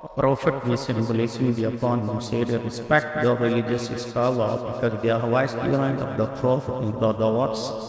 Prophet, peace and blessing be upon him, said, respect the religious scholar because they are wise ignorant of the Prophet and the words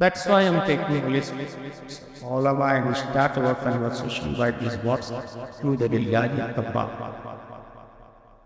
That's why I'm taking list ulama and start our conversation by these words through the Lillahi Akbar.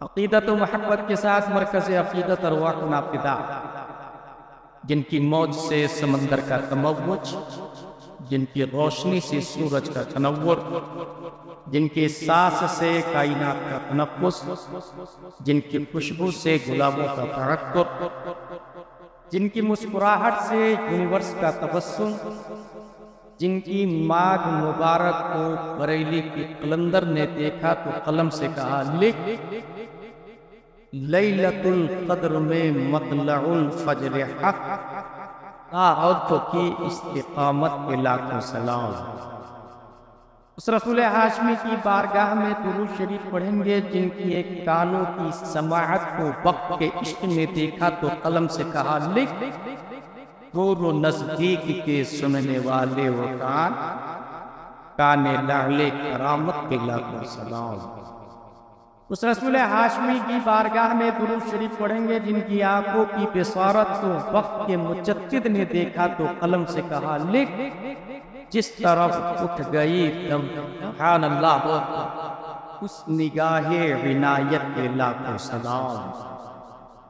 अक़ीदत मोहब्बत के साथ मरकज़ अक़ीदत अरवाह नाफ़िदा जिनकी मौज से समंदर का तमव्वुज, जिनकी रोशनी से सूरज का तनव्वुर, जिनकी सांस से कायनात का तनफ़्फ़ुस, जिनकी खुशबू से गुलाबों का तहक्कुर, जिनकी मुस्कुराहट से यूनिवर्स का तबस्सुम, जिनकी माग मुबारक को बरेली की कलंदर ने देखा तो कलम से कहा लिख, लैलतुल क़द्र में मतलउल फ़ज्र हक़ अर्थ की इस्तिक़ामत के लाखों सलाम। उस रसूल हाशमी की बारगाह में दुरूद शरीफ पढ़ेंगे जिनकी एक कानों की समाअत को वक्त के इश्क में देखा तो कलम से कहा लिख, दूर नजदीक के सुनने वाले वो काने लाले करामत के लाखों सलाम। उस रसूल हाशमी की बारगाह में दुरूद शरीफ पढ़ेंगे जिनकी आंखों की बिसारत को वक्त के मुजद्दिद ने देखा तो कलम से कहा लिख, जिस तरफ उठ गई तब सुभान अल्लाह उस निगाहे विनायत के लाखों सलाम।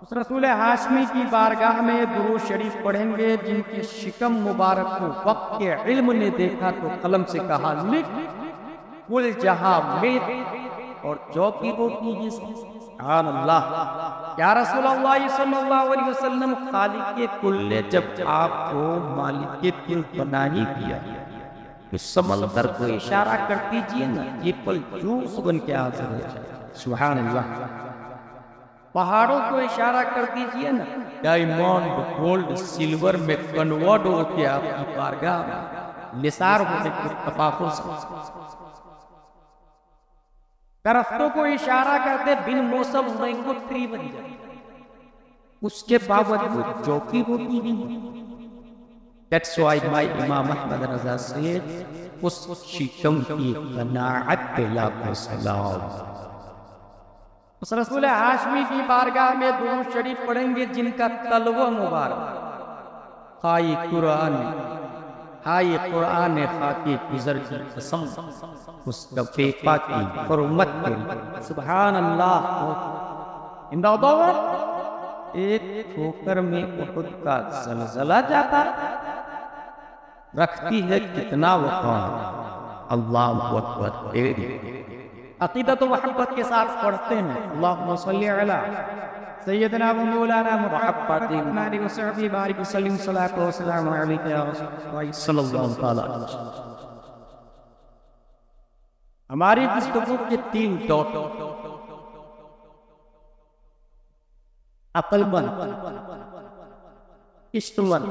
उस रसूल हाशमी की बारगाह में दुरूद शरीफ पढ़ेंगे जिनकी शिकम मुबारक को वक्त के इल्म ने देखा तो कलम से कहा लिख, कुल जहां में और चौकी रोटी सुभान अल्लाह। या रसूलुल्लाह सल्लल्लाहु अलैहि वसल्लम, खालिक के कुल ने जब आपको मालिक के कुल बना ही दिया तो समंदर को इशारा कर दीजिए ना, ये पल जूस बन के हाजिर हो जाए। सुभान अल्लाह। पहाड़ों को इशारा कर दीजिए ना, डायमंड गोल्ड सिल्वर में कन्वर्ट होकर आपकी बारगाह में निसार होने के तफाकुर से। दरख्तों को इशारा करते बिन मौसम मैंगो ट्री बन जाए, उसके बावजूद चौकी होती नहीं। That's why my Imam Ahmad Raza said, उस शिकम की क़नाअत पे लाखों सलाम। उस रसूल हाशमी की बारगाह में दुरूद शरीफ पढ़ेंगे जिनका तलवा मुबारक हाय कुरान खाकी गुजर की कसम उस दफ़ेक़ा की हुर्मत के सुभान अल्लाह। इंदाबाद एक ठोकर में उहुद का ज़लज़ला जाता रखती है कितना वक़ार। अल्लाहु अकबर। अक़ीदत व मोहब्बत के साथ पढ़ते हैं अल्लाहुम्मा सल्लि अला सय्यदना व मौलाना मुहम्मद नारी व सहबी बारिक वसल्लिम सल्लल्लाहु अलैहि या रसूलल्लाह सल्लल्लाहु अलैहि वसल्लम। हमारी गुफ्तगू के 3 डॉट अक्लमंद, इश्कमंद,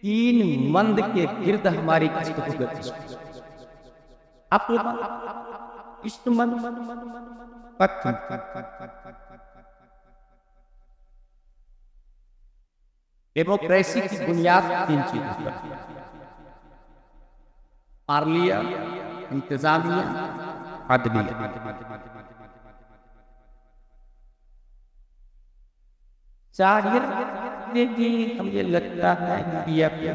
तीन मंद के गिर्द हमारी गुफ्तगू। इस्मन पत्थर। डेमोक्रेसी की बुनियाद 3 चीजों पर: पार्लिया, इंतजामिया, अदलिया। जाहिर कि मुझे लगता है इंडिया पे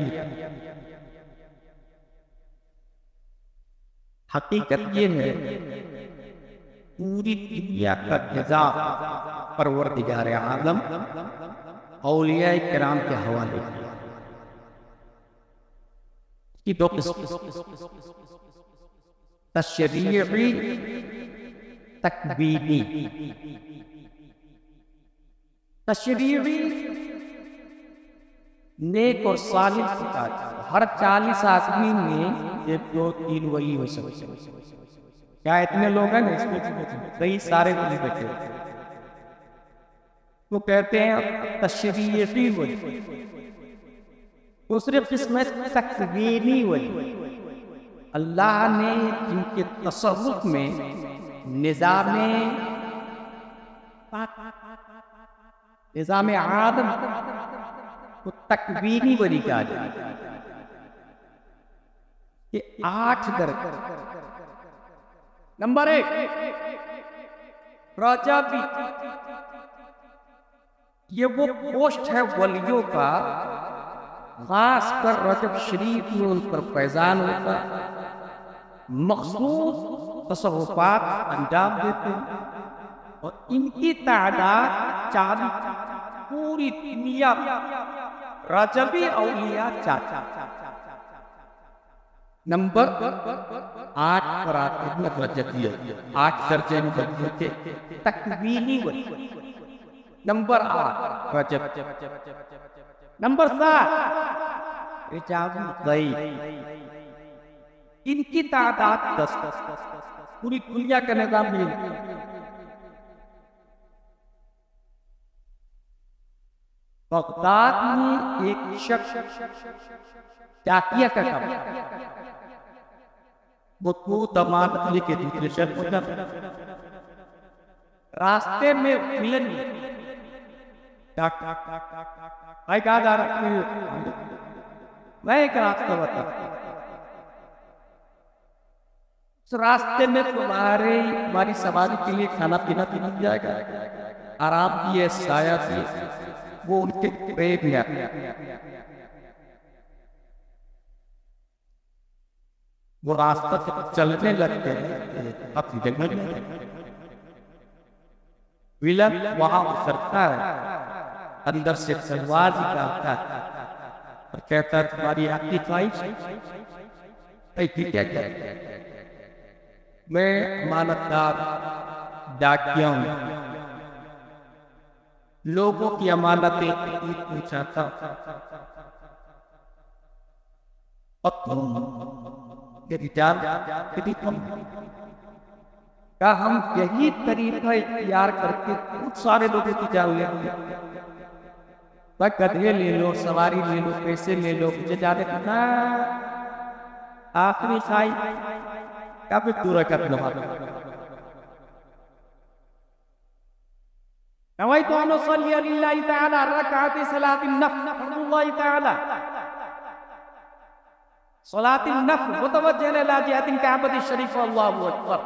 हकीकत ये है, पूरी दुनिया का निजाम परवरदिगार आलम औलिया किराम के हवाले की दो किस्म: तशरीई, तकवीनी। तशरीई नेक और सालिह सिखा, हर 40 आदमी में 1-2-3 वली हो सकते। क्या इतने लोग हैं ना इसमें? कई सारे वली बैठे वो कहते हैं तशरीई वली। दूसरी किस्म है तकवीनी वली। अल्लाह ने जिनके तसव्वुफ में निज़ाम आदम को तकवीनी वली कहा जाए। ये 8 दर्जे। नंबर 1 रजबी। ये वो पोस्ट है वलियों का, खास कर रजब शरीफ में उन पर फैजान होता, मखसूस तसव्वुफात अंजाम देते हैं और इनकी तादाद 40, पूरी दुनिया रजबी औलिया 4। नंबर 8 पर आते हैं रजबिया, 8 दर्जे में बनते तकवीनी वली। नंबर 8 रजब। नंबर 7 रिजाबुल गैब। इनकी तादाद 10, पूरी दुनिया का निजाम मिल। बगदाद में एक शख्स डाकिया का काम, वो तमाम लेके दूसरे शख्स को जाता, रास्ते में मिलन भाई कहा जा रहा है, मैं एक रास्ता बता, उस रास्ते में हमारी सवारी के लिए खाना पीना भी मिल जाएगा, आराम भी है, साया भी है। वो उनके प्रेम में वो रास्ता चलने लगते हैं, अपनी जगह विलन वहां उतरता है, अंदर से तलवार निकालता है और कहता है तुम्हारी आपकी ख्वाहिश क्या क्या? मैं अमानतदार डाकिया हूं, लोगों की अमानतें पूछाता और तुम क्या हम यही तरीका इख्तियार करके बहुत सारे लोगों की जान लेंगे? गधे ले लो, सवारी ले लो, पैसे ले लो, मुझे जाने करना आखिरी साई काफी पूरा कर लो। नवाई तो अनुसल्ली लिल्लाहि ताला रकाती सलातिन नफ्ल फर्दुल्लाहि ताला सलातिन नफ्ल मुतवज्जिहन इला जिहतिल काबति शरीफ अल्लाहु अकबर।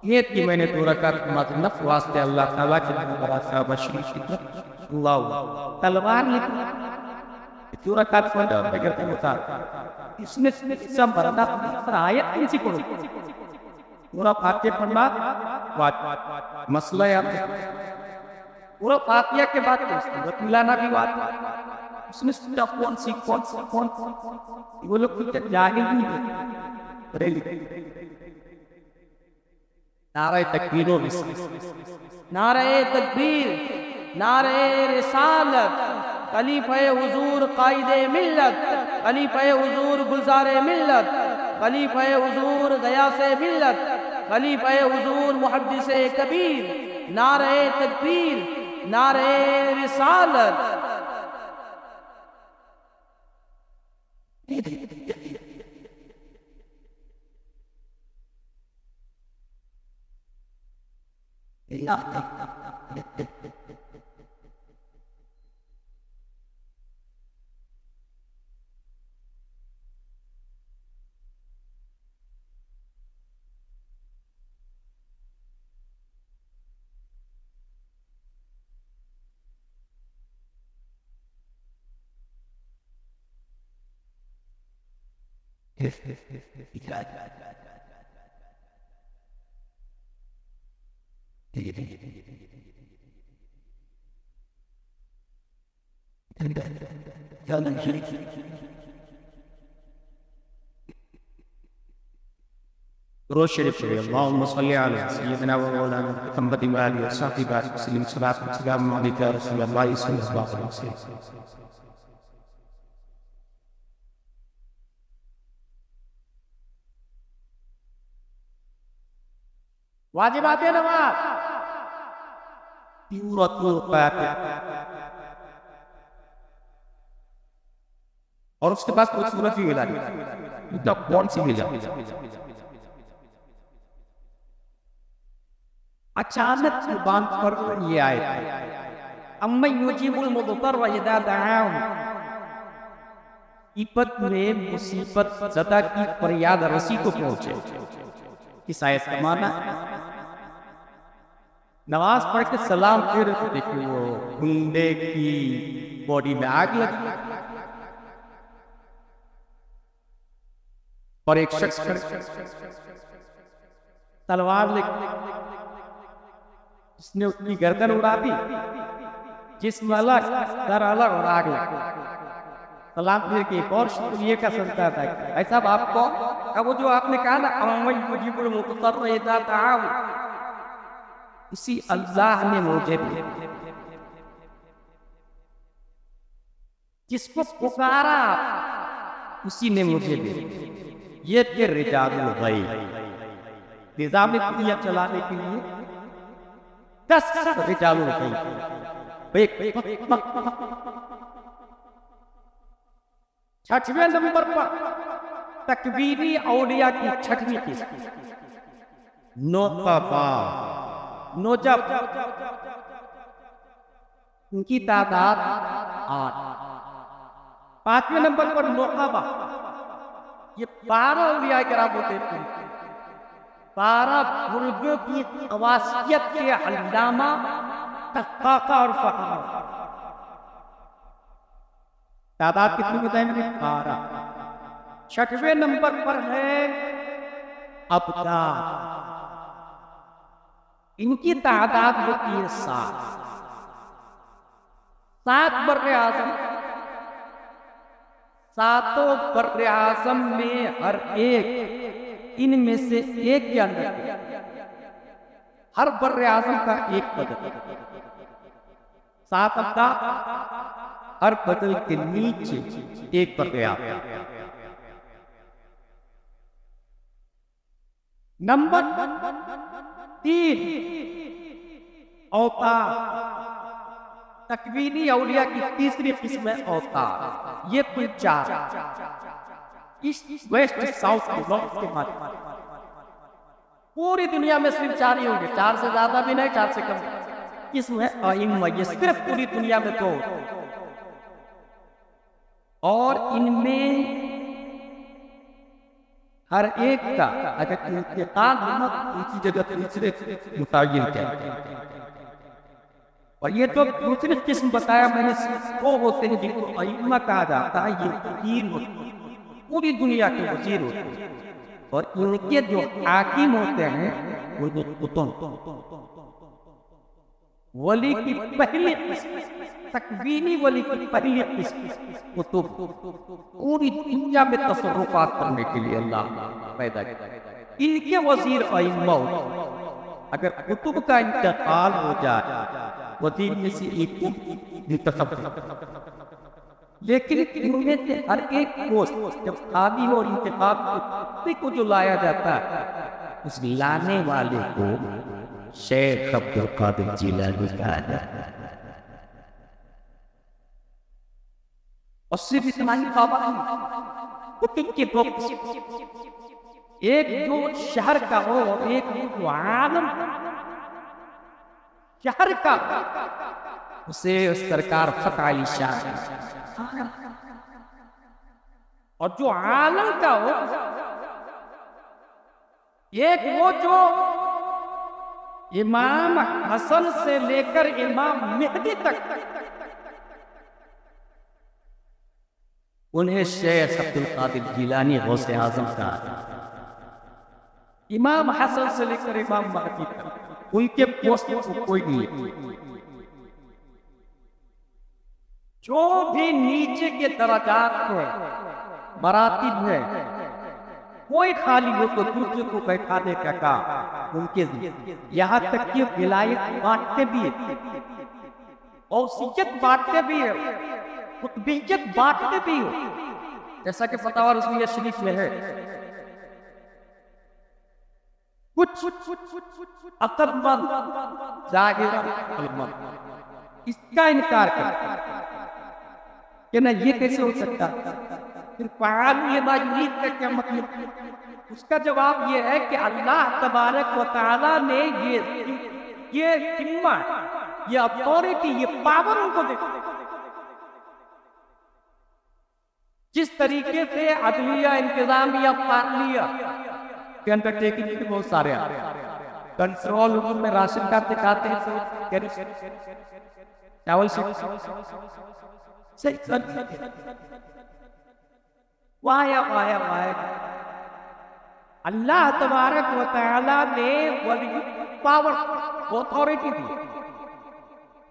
नियत की मैंने 2 रकात नमाज नफ्ल वास्ते अल्लाह ताला की बरासा बशरी अल्लाह तलवार लेके 2 रकात पढ़ा करते होता। इसमें सब बरदा पर आयत कैसी पढ़ो? पूरा फातिहा पढ़ना मसला है। पूरा फातिहा के बाद सूरत मिलाना भी बात, उसमें कौन सी वो लोग जाहिल नहीं है। नारे तकबीर, नारे तकबीर, नारे रिसालत, खलीफा हुजूर कायदे मिल्लत, खलीफा हुजूर गुलजारे मिल्लत, खलीफा हुजूर गयासे मिल्लत, खलीफा हुजूर मुहद्दिसे कबीर। नारे तकबीर, नारे रिसालत। दुरूद शरीफ पढ़िए। अल्लाहुम्मा सल्लि अला सय्यिदिना व मौलाना मुहम्मद व आलिहि व सहबिहि बारिक वसल्लम। सल्लल्लाहु अलैहि वसल्लम। वाजिबात नमाज सूरतुल फातिहा, और उसके बाद कुछ सूरत ही मिला तो कौन सी मिला? अचानक जुबान पर ये आए, अम्मा युजीबुल मुद्तर व इज़ा दआहु। विपत में मुसीबत ज़दा की फरियाद रसी को पहुंचे। इस आयत का माना नमाज पढ़ के सलाम फिर देखिए वो गुंडे की बॉडी में आग लगी और एक शख्स तलवार लेकर उसने उसकी गर्दन उड़ा दी, जिस्म अलग, सर अलग और आग लगी। सलाम फिर के एक और शुक्रिया का सजदा था। ऐसा आपको अब वो जो आपने कहा ना, मुजीबुल मुद्तर इज़ा दआहु, उसी अल्लाह ने मुझे भी जिसको पुकारा उसी ने मुझे भी। ये थे रिजालुल गैब। निज़ाम दुनिया चलाने के लिए 10 रिजालुल गैब। छठवें नंबर पर तकवीरी औलिया की छठवीं किस्म नोतबा, नोजब, उनकी तादाद 8। 5वें नंबर पर नोकबा, ये 12 औलिया किराम होते थे। 12 बुजुर्गों की अवासियत के अल्लामा तहक़क़ा और फ़क़ीह। तादाद कितनी बताई मैंने? 12। 6वें नंबर पर है अब्दाल, इनकी तादाद होती है 7। 7 बर्रे आज़म, 7 बर्रे आज़म में हर एक इनमें से एक के अंदर हर बर्रे आज़म का एक बदल। 7 अब्दाल, हर बदल के नीचे एक बर्रे आज़म। नंबर 3 औतार, तकवीनी औलिया की तीसरी किस्म है औतार। ये कुल 4 ईस्ट वेस्ट साउथ के नॉर्थ के माध्यम पूरी दुनिया में सिर्फ 4 ही होंगे, 4 से ज्यादा भी नहीं, 4 से कम किस्म है आइम्मा। ये सिर्फ पूरी दुनिया में 2, और इनमें हर एक का अगर इंतकाल होना उसी जगह तीसरे मुतायिन किया। और ये तो दूसरी किस्म बताया मैंने, वो होते हैं जिनको अइम्मा कहा जाता है। ये वजीर होते हैं, पूरी दुनिया के वजीर होते हैं, और इनके जो हाकिम होते हैं वो जो कुतुब, वली की पहली किस्म, तकवीनी वली की पहली किस्म कुतुब, पूरी दुनिया में तसर्रुफात करने के लिए अल्लाह पैदा किया। इनके वजीर अइम्मा। अगर कुतुब का इंतकाल हो जाए वजीर में से एक को, लेकिन इनमें से हर एक पोस्ट जब खाली हो इंतखाब को जो लाया जाता है, उस लाने वाले को शेख अब्दुल कादिर जिलानी कहा जाता है। और सिर्फ इतना ही बाबा के एक जो शहर का हो और एक जो आलम, शहर का, उसे सरकार फतह अली शाह। और जो आलम का हो, एक वो जो इमाम हसन से लेकर इमाम मेहदी तक, उन्हें शेख अब्दुल कादिर जिलानी गौसे आजम का, इमाम हसन से लेकर इमाम महदी तक उनके पोस्ट को कोई नहीं। जो भी नीचे के दर्जात है, मरातिब है, कोई खाली हो तो दूसरे को बैठाने का काम उनके लिए। यहाँ तक कि विलायत बांटते भी है, औसियत बांटते भी है, कुतुबियत बांटते भी हो, जैसा कि फतवा रसूल शरीफ में है। कुछ अकलमंद जाहिर अकलमंद इसका इनकार करते हैं कि ना ये कैसे हो सकता। फिर मायूद का क्या मतलब? उसका जवाब ये है कि अल्लाह तबारक व तआला ने ये जिम्मा, ये अथॉरिटी, ये पावर उनको दे। जिस तरीके से अदलिया, इंतजामिया, पार्लिया के अंडरटेकिंग के बहुत सारे कंट्रोल रूम में राशन कार्ड दिखाते हैं, चावल से वाया वाया वाया। अल्लाह तबारक व तआला ने पावर, अथॉरिटी दी।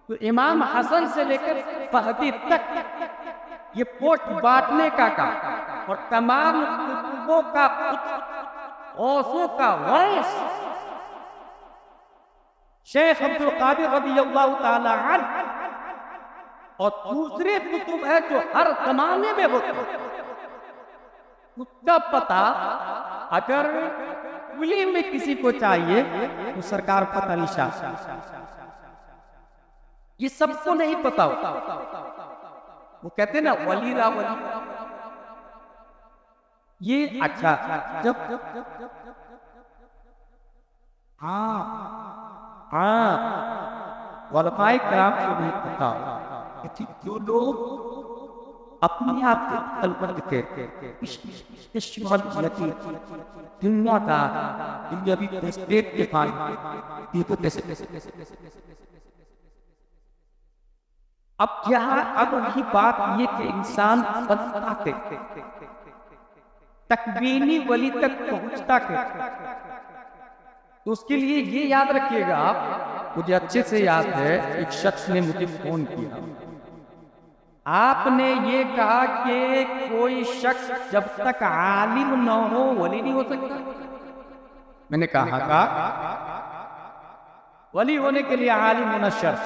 तो इमाम हसन से लेकर महदी तक ये पोस्ट बांटने का काम, और तमाम कुतुबों का, औसों का वंश शेख अब्दुल कादिर रज़ियल्लाहु ताला अन्हु, और दूसरे कुतुब है जो हर जमाने में होते हैं। उसका पता अगर खुली में किसी को चाहिए तो सरकार फतह अली शाह, ये सबको नहीं पता होता। वो कहते हैं ना वली रा वली, ये अच्छा जब वलमाए किराम को नहीं पता कि जो लोग अपने आप को कल्पना करते दुनिया का दुनियावी स्टेट के पास ये तो कैसे। अब क्या, अब वही बात ये कि इंसान बनता के तकवीनी वली तक पहुंचता के, तो उसके लिए ये याद रखिएगा आप, मुझे अच्छे से याद है एक शख्स ने मुझे फोन किया, आपने ये कहा कि कोई शख्स जब तक आलिम न हो वली नहीं हो सकता। मैंने कहा वली होने के लिए आलिम होना शर्त।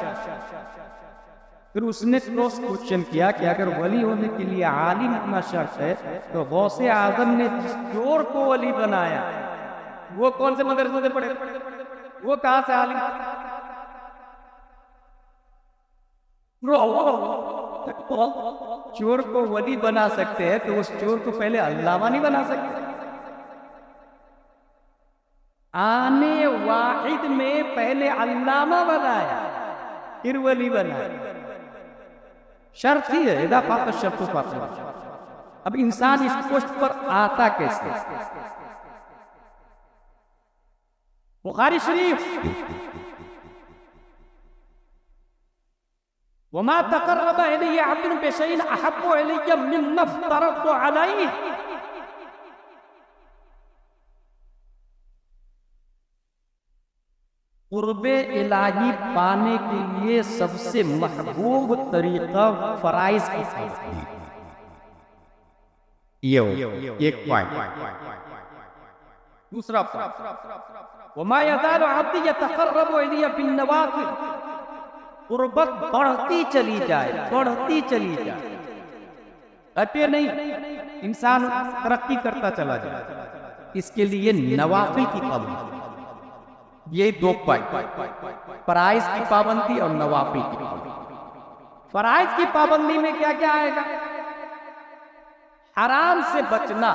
फिर उसने क्रॉस क्वेश्चन किया कि अगर वली होने के लिए आलिम होना शर्त है तो गौसे आजम ने जिस चोर को वली बनाया वो कौन से मदरसे से पढ़े, वो कहां से आलिम? चोर को वली बना सकते हैं तो उस चोर को पहले अल्लामा नहीं बना सकते? आने वाहिद में पहले अल्लामा बनाया फिर वली बनाया, शर्त ही है, इदाफा का शर्त पाता। अब इंसान इस पोस्ट पर आता कैसे? बुखारी शरीफ, वमा तक़र्रब इलैया अब्दुन बिशैइन अहब्बु इलैया मिम्मा फ़्तरज़्तु अलैहि। क़ुर्बे इलाही पाने के लिए सबसे महबूब तरीका फराइज की पाबंदी। ये एक पॉइंट। दूसरा वमा यज़ालु अब्दी यतक़र्रबु इलैया बिन्नवाफ़िल, क़ुर्बत बढ़ती चली जाए, बढ़ती चली जाए, अटे नहीं, इंसान तरक्की करता चला जाए, इसके लिए नवाफिल की पाबंदी। ये दो पॉइंट, फराइज की पाबंदी और नवाफिल की पाबंदी। फराइज की पाबंदी में क्या क्या आएगा? हराम से बचना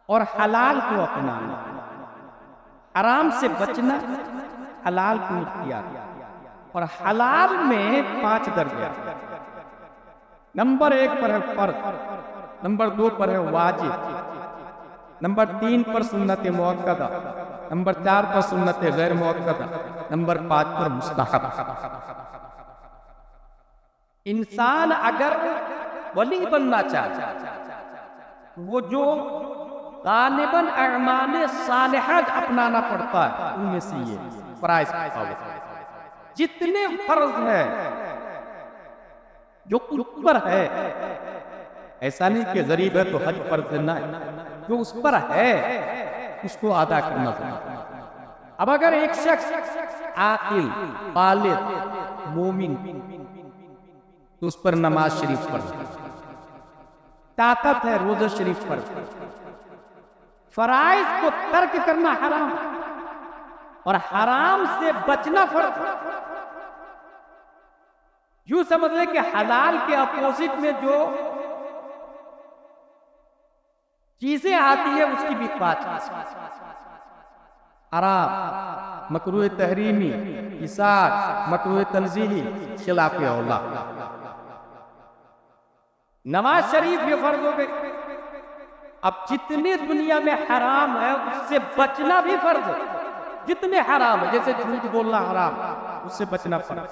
और हलाल को अपनाना। हराम से बचना, हलाल को इख्तियार किया। और हलाल में 5 दर्जे। नंबर 1 पर है फर्ज, नंबर 2 पर है वाजिब, नंबर 3 पर सुन्नत मुअक्कदा, नंबर 4 पर सुन्नत गैर मुअक्कदा, नंबर 5 पर मुस्तहब। इंसान अगर वली बनना चाहे, वो जो गालिबन अमाल सालिहा अपनाना पड़ता है, उनमें से ये फराइज जितने फर्ज है जो ऊपर है, ऐसा नहीं कि गरीब है तो हज फर्ज ना, जो उस पर है उसको अदा करना चाहिए। अब अगर एक शख्स आकिल, बालिग, मोमिन, तो उस पर नमाज शरीफ पढ़, ताकत है रोजा शरीफ पढ़, फराइज को तर्क करना हराम और हराम से बचना फर्ज। यूं समझ ले कि हलाल के अपोजिट में जो चीजें आती है उसकी भी बात। हराम, मकरूह तहरीमी, इसार, मकरूह तंजीही, खिलाफ औला। नमाज शरीफ ये फर्ज हो गई। अब जितने दुनिया में हराम है उससे बचना भी फर्ज है। जितने हराम है, जैसे झूठ बोलना हराम, उससे बचना फर्ज।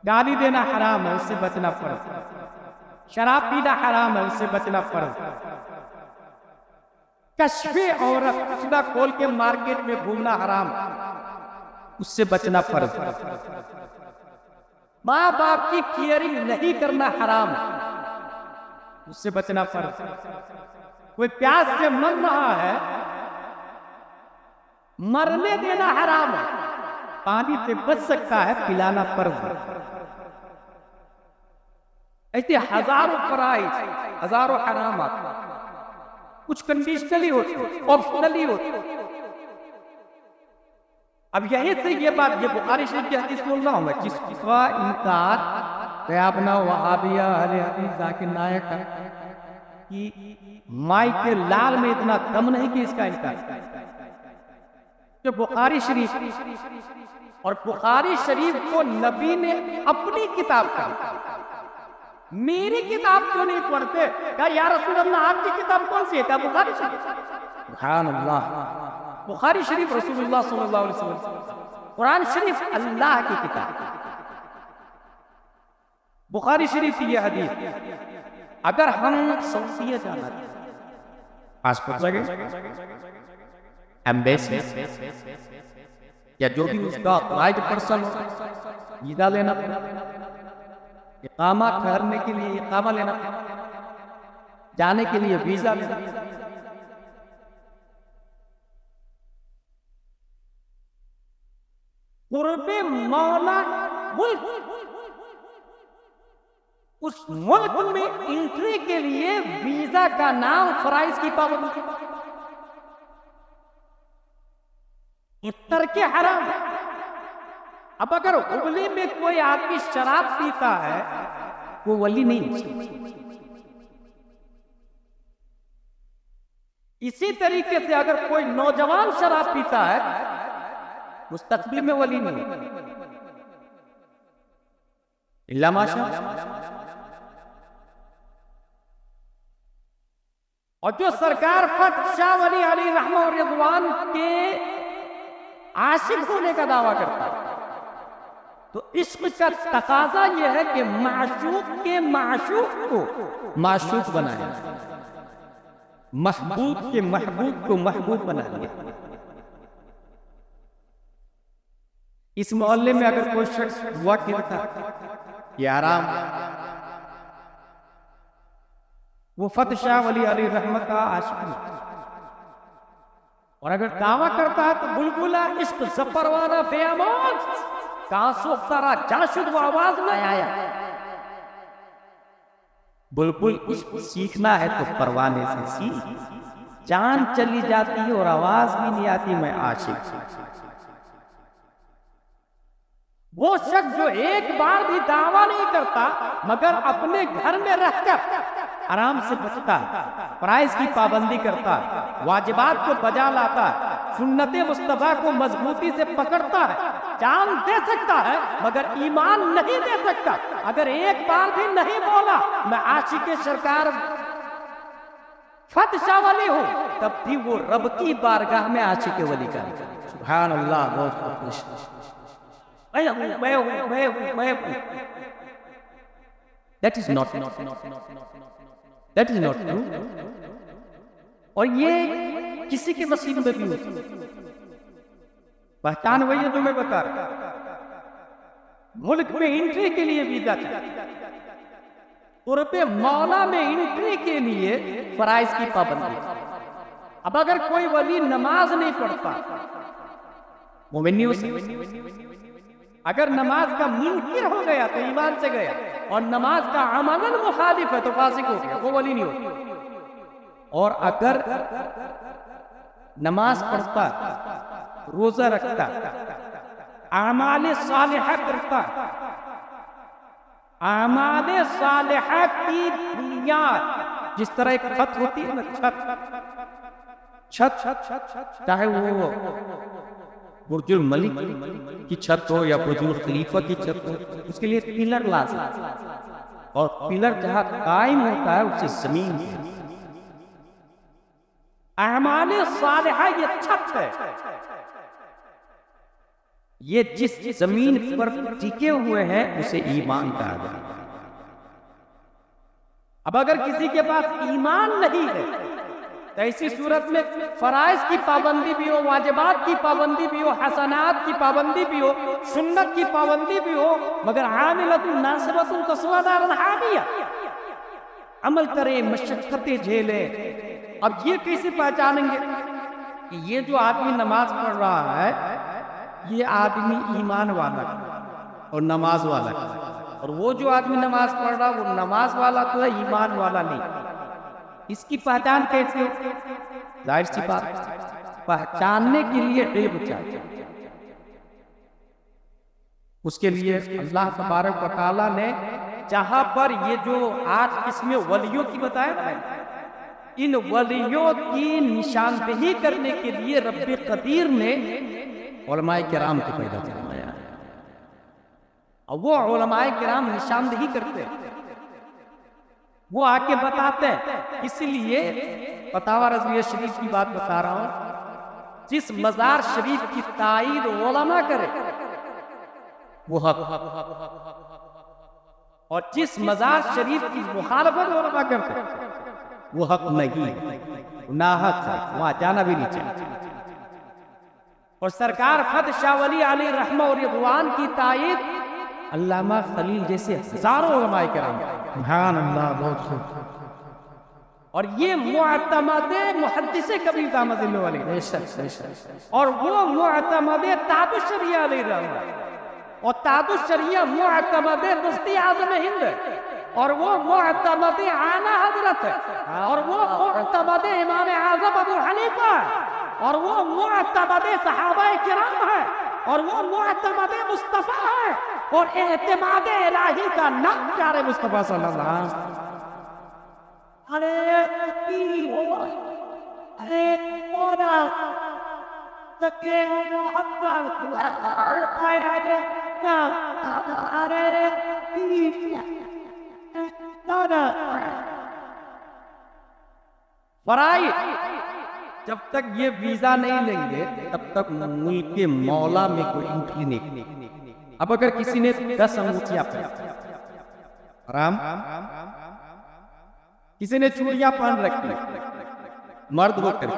गाली देना हराम है, उससे बचना फर्ज। शराब पीना हराम है, उससे बचना फर्ज। कश्फे औरत कचरा खोल के मार्केट में घूमना हराम, उससे बचना फर्ज। माँ बाप की केयरिंग नहीं करना हराम, उससे बचना फर्ज। कोई प्यास से मर रहा है, मरने देना हराम है, पानी से बच सकता है, पिलाना फर्ज। ऐसे हजारों फराइज, हजारों हरामात, कुछ कंडीशनली होती, ऑप्शनली होती। अब यही से ये बात, ये बुखारी शरीफ की हदीस बोल रहा हूं मैं, जिसका इनकार अपना वहाबिया अहले हदीस जाकिर नायक है कि माई के लाल में इतना दम नहीं कि इसका इनकार। जो बुखारी शरीफ, और बुखारी शरीफ को नबी ने अपनी किताब का, मेरी किताब क्यों नहीं पढ़ते? या रसूल अल्लाह आपकी किताब कौन सी है? क्या बुखारी शरीफ? सुभान अल्लाह, बुखारी शरीफ रसूलुल्लाह सल्लल्लाहु अलैहि वसल्लम, कुरान शरीफ अल्लाह की किताब। बुखारी शरीफ की यह हदीस अगर हम शख्सियत जाना पासपोर्ट लगे, एम्बेसी या जो भी उसका राइट पर्सन वीजा लेना, इकामा ठहरने के लिए इकामा लेना, जाने के लिए वीजा लेना, कुर्बे मौला मुल्क, उस मुल्क में एंट्री के लिए वीजा का नाम फराइज की पाबंदी, तर्के हराम। अब अगर उबली में कोई आदमी शराब पीता है, वो वली नहीं। इसी तरीके से अगर कोई नौजवान शराब पीता है, मुस्तकबिल में वली नहीं। इल्ला माशा। और जो सरकार फत शाह वली अली रहमा और रिजवान के आशिक होने का दावा करता है, तो इश्क का तकाजा यह है कि माशूक के माशूक को माशूक बनाया, महबूब के महबूब को महबूब बना दिया। इस मोहल्ले में अगर कोई शख्स हुआ खेलता ये आराम, वो फत शाह वली अली रहमत का आशिक, और अगर दावा करता है तो बुलबुला इश्क जफरवाना बेआवाज कांसो सारा जाशुद आवाज में आया। बुलबुल इश्क सीखना है तो परवाने से सीख, जान चली जाती है और आवाज भी नहीं आती, मैं आशिक। वो शख्स जो एक बार भी दावा नहीं करता मगर अपने घर में रहकर आराम से बचता, प्राइस की पाबंदी करता, वाजिबात को बजा लाता, सुन्नत मुस्तफा को मजबूती से पकड़ता है, जान दे सकता है मगर ईमान नहीं दे सकता। अगर एक बार भी नहीं बोला मैं आशिक सरकार फत शाह वली हूं, तब भी वो रब की बारगाह में आशिक वली का। सुभान अल्लाह, बहुत That is not true। और ये किसी के नसीब में भी होती है। पहचान वही है जो मैं बता रहा हूं। मुल्क में एंट्री के लिए वीजा चाहिए, रुपये मौला में एंट्री के लिए फराइज की पाबंदी। अब अगर कोई वली नमाज नहीं पढ़ता मोमिन नहीं हो सकता। अगर नमाज का मुनकिर हो गया तो ईमान से गया, और नमाज का अमलन मुखालिफ है तो फासिक हो गया, वो वली नहीं होता। और अगर नमाज पढ़ता, रोजा रखता, आमाल सालिहा करता, आमाल सालिहा की बुनियाद जिस तरह एक छत होती है ना, छत चाहे वो बुर्जुल मलिक की छत हो या बुर्जुल खलीफा की छत हो, उसके लिए पिलर लाज़िम, और पिलर जहां कायम होता है उसे जमीन है। अमाल सालिहा ये छत है, ये जिस जमीन पर टिके हुए हैं उसे ईमान कहा जाता है। अब अगर किसी के पास ईमान नहीं है तो ऐसी सूरत में फराइज की पाबंदी भी हो, वाजिबात की पाबंदी भी हो, हसनात की पाबंदी भी हो, सुन्नत की पाबंदी भी हो, मगर आमिलतुन नासिबतुन तस्वादारुन हामिया, अमल करे, मशक्कतें झेले। अब ये कैसे पहचानेंगे कि ये जो आदमी नमाज पढ़ रहा है ये आदमी ईमान वाला और नमाज वाला, और वो जो आदमी नमाज पढ़ रहा वो नमाज वाला तो है, ईमान वाला नहीं। इसकी पहचान कैसे? जाहिर सी बात, पहचानने के लिए इल्म चाहिए। उसके लिए अल्लाह तबारक व तआला ने जहां पर ये जो 8 किस्में वलियों की बताया है, इन वलियों की निशानदेही करने के लिए रब्बे कदीर ने उलमाए किराम को पैदा करवाया, और वो उलमाए किराम निशानदेही करते हैं, वो आके बताते हैं। इसलिए फतावा रज़विया शरीफ की बात बता रहा हूं, जिस मजार शरीफ की ताईद उलमा करे वो हक, और जिस मजार शरीफ की मुखालफत उलमा करते वो हक नहीं, नाहक है, वहां जाना भी नहीं चाहिए। और सरकार फत शाह वली अलैहि रहमा और रिज़वान की ताईद अल्लामा खलील जैसे हजारों उलमाए किराम, सुभान अल्लाह, बहुत खूब। और ये मुअतमद मुहद्दिस कबीर दामदिल्लो अलैहि, और वो मुअतमद ताजुश शरिया अलैहि रहमा, और ताजुश शरिया मुअतमद मुफ्ती आज़म हिंद, और वो मुअतमद आला हजरत है, और वो मुअतमद इमाम आज़म अबू हनीफा है, और वो मुअतमद सहाबाए किराम है, और वो मुअतमद मुस्तफा है, और एहतिमाद इलाही का नाम प्यारे मुस्तफा सल्लल्लाहु अलैहि वसल्लम। फराइज जब तक ये वीजा नहीं लेंगे तब तक मुल्क के मौला में कोई एंट्री नहीं। अब अगर किसी ने 10 अंगूठियां पहनी, आराम, किसी ने चूड़ियां पहन रखी, मर्द होकर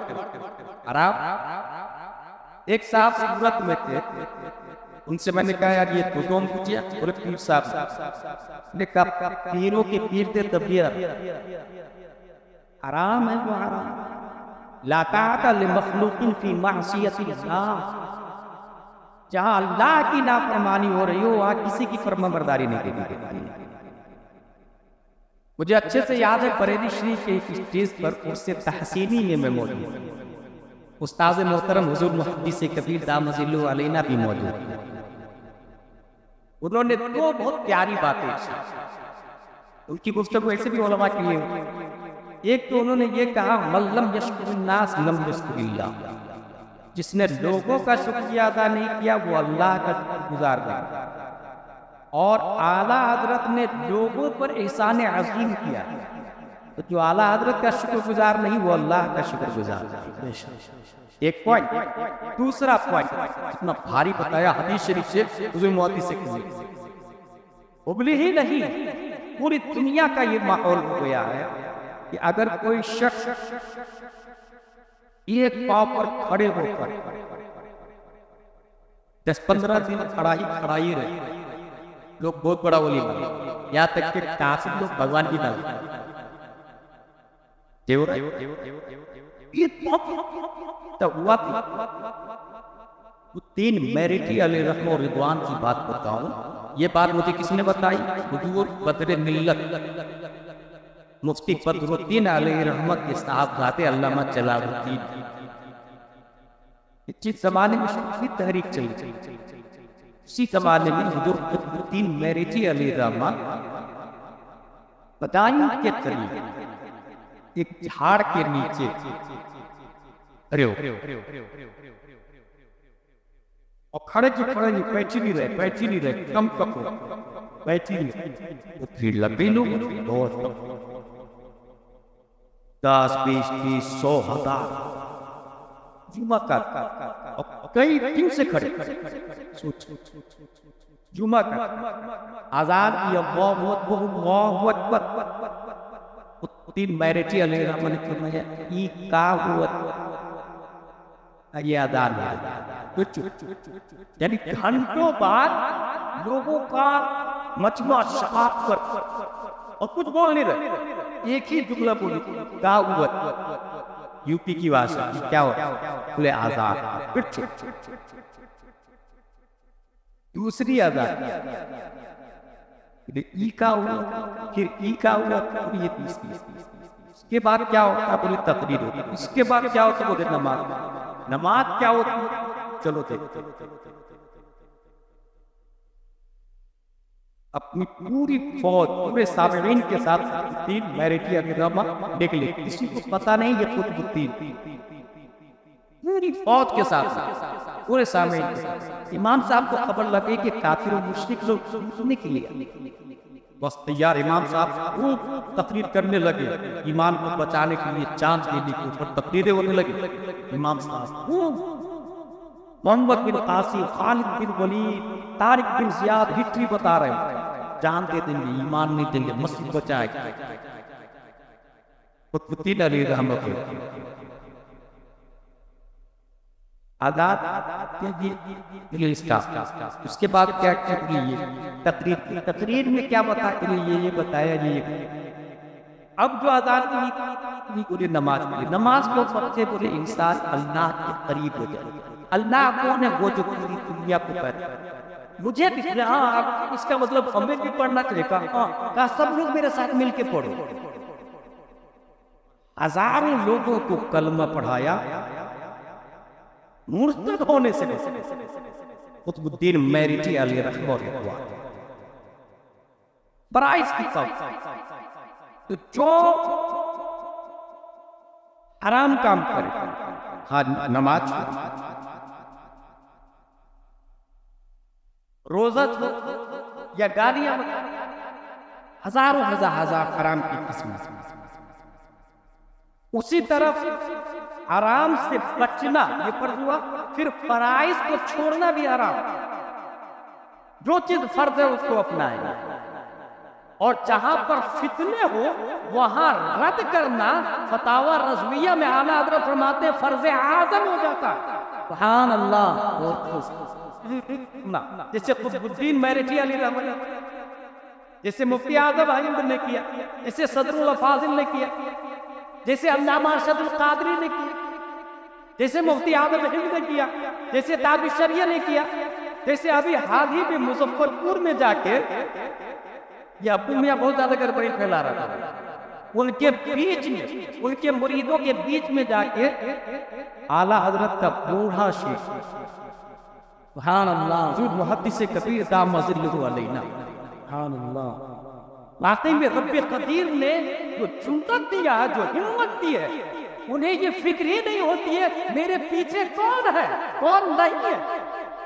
आराम, एक साहब सूरत में थे, उनसे मैंने कहा यार ये तो कौन पूछिया? बोले पीर साहब ने कहा पीरों के पीर थे तबीयत आराम है, वो आराम ला ताअता लिमखलूकिन फी मासियतिल्लाह, जहां अल्लाह की नाफरमानी हो रही हो वहां किसी की फरमाबरदारी नहीं देती। मुझे अच्छे से याद है बरेली शरीफ के एक स्टेज पर उससे तहसीनी में मैं मौजूद, उस्ताद मोहतरम हुजूर मुहद्दिस कबीर दामदिल्लो अलैना भी मौजूद। उन्होंने 2 बहुत प्यारी बातें, उनकी गुफ्तगू ऐसे भी उलमा के लिए। एक तो उन्होंने ये कहा मल्लम यश्कुरुन्नास लम यश्कुरिल्लाह, जिसने लोगों का शुक्रिया अदा नहीं किया वो अल्लाह का शुक्रगुजार नहीं। और आला हजरत ने लोगों पर एहसान अजीम किया, तो जो आला हजरत का शुक्रगुजार नहीं वो अल्लाह का शुक्रगुजार नहीं। एक पॉइंट। दूसरा पॉइंट इतना भारी बताया हदीस शरीफ से, हुजूर मोहम्मद से उबली ही नहीं, पूरी दुनिया का ये माहौल हो गया है कि अगर कोई शख्स एक पांव पर खड़े होकर 10-15 दिन खड़ा ही रहे, लोग बहुत बड़ा वली बने, यहाँ तक कि कासिम लोग भगवान की दाल तो हुआ वो 3 मेरिटी अली रहमो रिदवान की बात बताऊं। ये बात मुझे किसने बताई? हुजूर बदर मिल्लत मुफ्ती बदरुद्दीन अलैहि रहमत के साहबजादे अल्लामा जलालुद्दीन। जिस जमाने में शफी तहरीक चली, उसी जमाने में हुजूर बदरुद्दीन मेरिटी अलैहि रहमत बदायूं के करीब एक झाड़ के नीचे और खड़े बैठी नहीं रहे कम कपो बैठी नहीं, फिर लंबे लोग बहुत 10, 20, 30, 100, 1000 जुमा का कई दिन से खड़े जुमा का आजाद किया बहुत 3 मैरिटी अलैहि रहमत ने फरमाया ई का हुआ ये आदान है, यानी घंटों बाद लोगों का मजमा शफाफ कर और कुछ बोल नहीं रहे, एक ही जुमला बोली का हुआ। यूपी की भाषा क्या हो बोले आजाद। दूसरी आजाद ई का हुआ, फिर ई का हुआ, ये तीसरी। इसके बाद क्या होता बोले तकरीर होती, इसके बाद क्या होता बोले नमाज क्या होती। चलो देखते अपनी पूरी फौज पूरे सामईन के साथ 3 मैरिटी अगिरामा देख ले, किसी को पता नहीं ये कुतुबुद्दीन पूरी फौज के साथ पूरे सामईन के साथ। इमाम साहब को खबर लगी कि काफिर और मुश्रिक लोग सुनने के लिए बस तैयार। इमाम साहब खूब तकरीर करने लगे, ईमान को बचाने के लिए, जान देने के ऊपर तकरीरें होने लगी। इमाम साहब मोहम्मद बिन कासिम, खालिद बिन वलीद, तारिक बिन जियाद हिस्ट्री बता रहे हैं, जान दे देंगे, ईमान नहीं देंगे, मस्जिद बचाएंगे। कुतुबुद्दीन अलैहि रहमत आजाद इसका। उसके बाद क्या तकरीर में क्या बताया ये बताया ये। अब जो आजाद पूरी नमाज पढ़ी, नमाज को सबसे पूरे इंसान अल्लाह के करीब हो जाए। अल्लाह कौन है? वो जो पूरी दुनिया को पैदा। मुझे हाँ इसका मतलब हमें भी पढ़ना चाहिए। हाँ सब लोग मेरे साथ मिलके पढ़ो। हजारों लोगों को कलमा पढ़ाया मुर्तद होने से। कुतुबुद्दीन मेरिटी अलैहि रहमतुल्लाह बड़ा इसकी तो जो आराम काम करे, हाँ नमाज रोजा या गालियां, हजारों हजार हराम की किस्म। उसी तरफ आराम से बचना ये फर्ज हुआ, फिर फराइज को छोड़ना भी आराम। जो चीज फर्ज है उसको अपनाएंगे, और जहां पर फितने हो वहां रद्द करना। फतावा रज़विया में आला हज़रत फरमाते फर्ज आज़म हो जाता। सुभान अल्लाह। जैसे कुतुबुद्दीन मेरिटी अलैहि रहमत, जैसे मुफ्ती आज़म हिंद ने किया, जैसे सदरुल अफाजिल ने किया, जैसे अल्लामा अरशदुल कादरी ने किया, जैसे मुफ्ती आज़म हिंद ने किया, जैसे ताबिश शरिया ने किया, जैसे अभी हाल ही में मुजफ्फरपुर में जाके ये अब्दुल मियां बहुत ज्यादा गड़बड़ी फैला रहा था, उनके बीच में, उनके मुरीदों के बीच में जाके आला हजरत का बूढ़ा शेख सुभान अल्लाह जो मुहद्दिस कबीर दाम मज़िल्लुहु अलैना सुभान अल्लाह, वाकई में रब्बे कदीर ने जो जुर्रत दिया, जो हिम्मत दी है, उन्हें ये फिक्र ही नहीं होती है मेरे पीछे कौन है कौन नहीं है,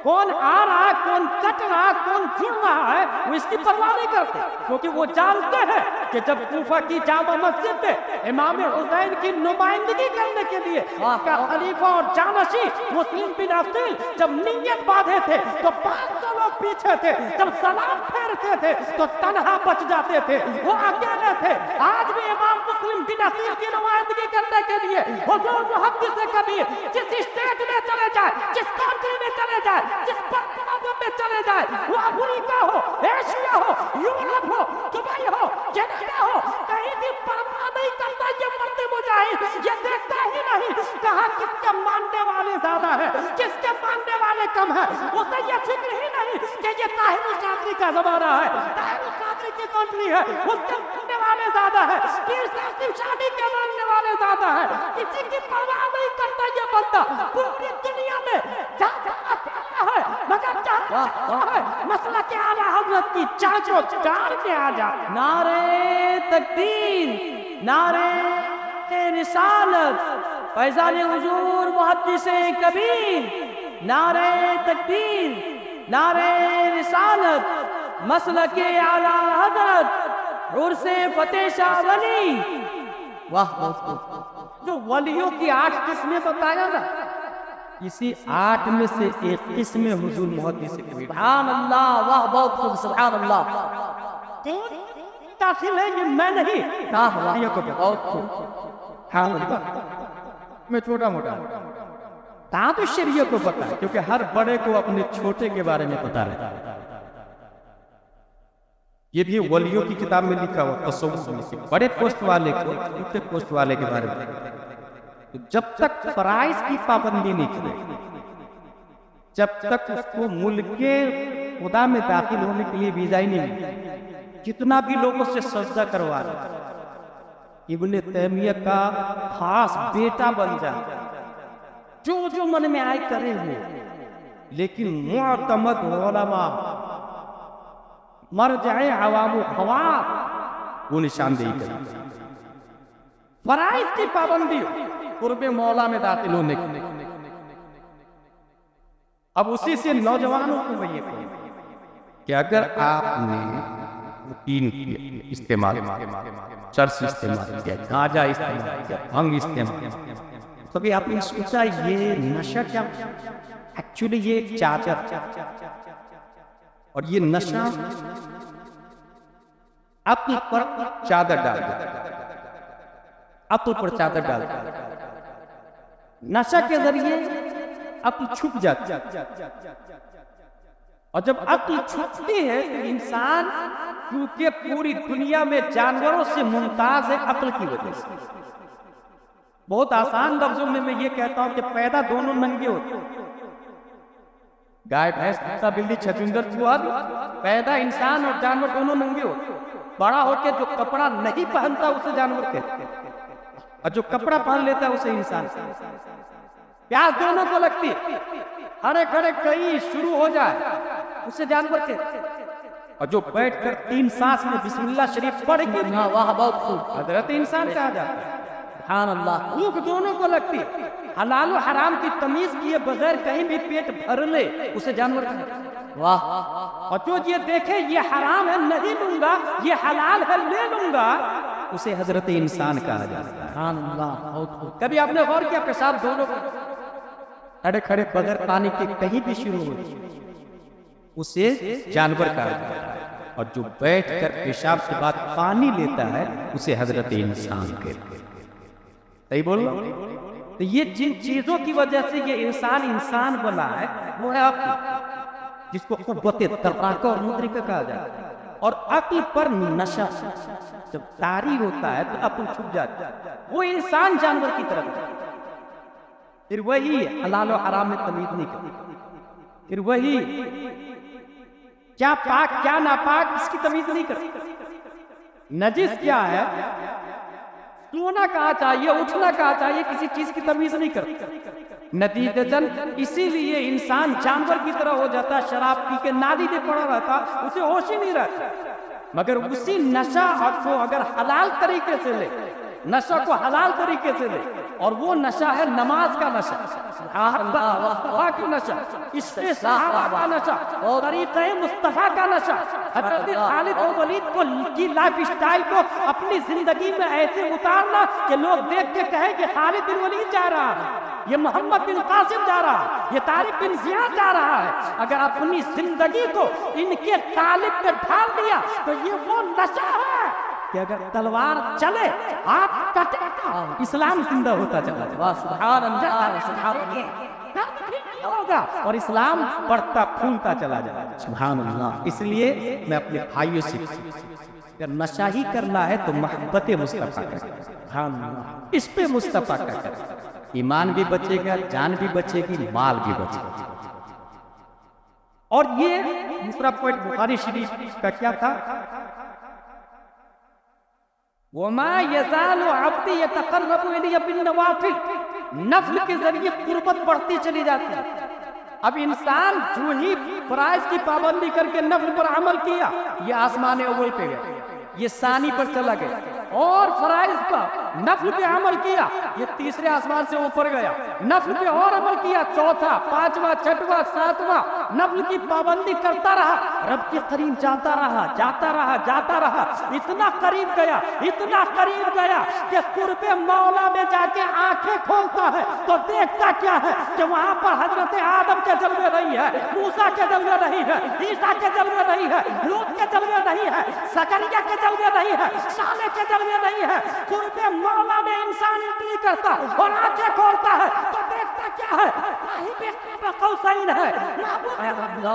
कौन आ रहा है कौन कट रहा है कौन जुड़ रहा है, वो इसकी परवाह नहीं करते, क्योंकि वो जानते हैं कि जब कूफा की जामा मस्जिद में इमाम हुसैन की नुमाइंदगी करने के लिए का खलीफा और जानशी मुस्लिम बिन अफ्तील जब नियत बांधे थे तो 500 लोग पीछे थे, जब सलाम फेरते थे तो तनहा बच जाते थे, वो अकेले थे। आज भी इमाम मुस्लिम बिन अफ्तील की नुमाइंदगी करने के लिए हुजूर मुहद्दिस कबीर जिस स्टेट में चले जाए, जिस कंट्री में चले जाए, जिस पंजाब में चले जाए, वो अफ्रीका हो, एशिया हो, यूरोप हो, दुबई हो, कनाडा हो, कहीं भी परवाह नहीं करता ये मर्द मुजाहिद, ये देखता ही नहीं कहाँ किसके मानने वाले ज्यादा है किसके मानने वाले कम है, उसे ये फिक्र ही नहीं कि ये ताहिर कादरी का जमाना है, ताहिर कादरी की कंट्री है, उसके मानने वाले ज्यादा है, पीर साहब शादी के मानने वाले ज्यादा है, किसी की परवाह नहीं करता ये बंदा पूरी दुनिया में है, मगर चाहता है मसला के आला हजरत की चाचो चार में आ जा। नारे तकबीर, नारे रिसालत, फैज़ान हुजूर मुहद्दिस कबीर, नारे तकबीर, नारे रिसालत, मसलक के आला हजरत उर्से फतेह शाह वली। वाह, जो वलियों की 8 किस्में बताया ना, इसी 8 में से एक किस्म हुजूर मुहद्दिस कबीर। सुभान अल्लाह, वाह, बहुत खूब, सुभान अल्लाह। तासिल है ये मैं नहीं, ये को बहुत खूब। हाँ, मैं छोटा मोटा कहाँ तो शरीयत को पता है, क्योंकि हर बड़े को अपने छोटे के बारे में पता रहता है। ये भी वलियों की किताब में लिखा हुआ तसव्वुफ, बड़े पोस्ट वाले को छोटे पोस्ट वाले के बारे में। जब तक फराइज की पाबंदी नहीं करे, जब तक उसको मुल्क के खुदा में दाखिल होने के लिए वीजा ही नहीं मिले, कितना भी लोगों से सजदा करवा रहे, इब्ने तैमिया का खास बेटा बन जाए, जो जो मन में आए करे हुए, लेकिन मुअतमद उलमा मरजाए अवामो खवास वो निशानदेही करें। फराइज की पाबंदी कुर्बे मौला में दाखिल होने की। अब उसी से नौजवानों को वही कि अगर आपने तीन इस्तेमाल, चर्च इस्तेमाल किया, गांजा इस्तेमाल किया, भंग इस्तेमाल, कभी आपने सोचा ये नशा क्या? एक्चुअली ये चादर, और ये नशा अपने पर चादर डाल देता, अपने पर चादर डाल देता, नशा के जरिए अक्ल छुप जाती है, और जब अक्ल छुपती है तो इंसान, क्योंकि पूरी दुनिया में जानवरों से मुमताज है अक्ल की वजह से। बहुत आसान लफ्जों में मैं ये कहता हूं कि पैदा दोनों नंगे होते, गाय भैंस कुत्ता बिल्ली छछूंदर चूहा, पैदा इंसान और जानवर दोनों नंगे होते। बड़ा होकर जो कपड़ा नहीं पहनता उसे जानवर कहते हैं, और जो कपड़ा पहन लेता है उसे इंसान। प्यास दोनों को लगती है, हरे खड़े कहीं शुरू हो जाए उसे जानवर कहते हैं, और जो बैठकर 3 सांस में बिस्मिल्लाह शरीफ पढ़ के वाह बहुत खूब हजरत इंसान कहा जाता है। सुभान अल्लाह। भूख दोनों को लगती है, हलाल और हराम की तमीज किए बगैर कहीं भी पेट भर ले उसे जानवर कहते हैं। वाह। और जो ये देखे ये हराम है नहीं लूंगा, ये हलाल है ले लूंगा, उसे हजरत इंसान कहा जाता है। सुभान अल्लाह। कभी आपने गौर किया पेशाब दोनों खड़े खड़े बगैर पानी के कहीं भी शुरू हो उसे जानवर कहा जाता है, और जो बैठकर पेशाब के बाद पानी लेता है उसे हजरत इंसान कहते हैं। सही बोल रहा हूं? तो ये जिन चीजों की वजह से ये इंसान बना है वो है अक्ल, जिसको कुव्वते तर्राका और मुद्रिका कहा जाता है। और अक्ल पर नशा जब तारी होता है तो अक्ल छुप जाता है, वो इंसान जानवर की तरफ, फिर वही हलाल और हराम में तमीज नहीं करती, फिर वही क्या पाक क्या नापाक इसकी तमीज नहीं करती। नजिस क्या है, सोना कहाँ चाहिए, उठना कहाँ चाहिए, किसी चीज की तमीज नहीं करती। नतीजतन इसीलिए इंसान जानवर की तरह हो जाता, शराब पी के नाली में पड़ा रहता, उसे होश ही नहीं रहता। मगर उसी नशा को अगर हलाल तरीके से ले, नशा को हलाल तरीके से ले, और वो नशा है नमाज का नशा, मुस्तफा का नशा, इसके सहाबा का नशा और तरीक़े मुस्तफा का नशा। हज़रत खालिद और वलीद को की लाइफ स्टाइल को अपनी जिंदगी में ऐसे उतारना कि लोग देख के कहे कि खालिद बिन वलीद जा रहा है, ये मोहम्मद बिन कासिम जा रहा है, ये तारिक बिन ज़ियाद जा रहा है। अगर अपनी जिंदगी को इनके तालिब पे ढाल दिया तो ये वो नशा है कि अगर तलवार चले हाथ कटे इस्लाम जिंदा होता चला जाए। सुभान अल्लाह, सुभान अल्लाह होगा और इस्लाम बढ़ता फूलता चला जाए। सुभान अल्लाह। इसलिए मैं अपने भाइयों से, अगर नशा ही करना है तो मोहब्बत मुस्तफा का, सुभान अल्लाह, इस पे मुस्तफा का करें, ईमान भी बचेगा, जान भी बचेगी, माल भी बचेगा। और ये दूसरा पॉइंट बुखारी शरीफ का क्या था, वमा यज़ालु अब्दी यतक़र्रबु इलैया बिन्नवाफ़िल, नफ्ल के जरिए कुर्बत बढ़ती चली जाती है। अब इंसान जो ही फराइज की पाबंदी करके नफ्ल पर अमल किया, ये आसमान अव्वल पे गया, ये सानी पर चला गया, और फराइज पर नफ्ल पे अमल किया, ये तीसरे आसमान से ऊपर गया, नफ्ल पे और अमल किया, चौथा, पांचवा, छठवा, सातवां, नफ्ल की पाबंदी करता रहा, रब के करीब जाता रहा, जाता रहा, जाता रहा, इतना करीब गया, इतना करीब गया कि कुर्बे मौला में जाके आंखें खोलता है तो देखता क्या है कि वहां पर हजरत आदम के जलवे नहीं है, मूसा के जलवे नहीं है, ईसा के जलवे नहीं है, लूत के जलवे नहीं है, सकरिया के जलवे नहीं है, साले के जलवे नहीं है। कुर्बे मौला में इंसान एंट्री करता और आंखें खोलता है तो देखता क्या है, साहिब कौसैन है, महबूब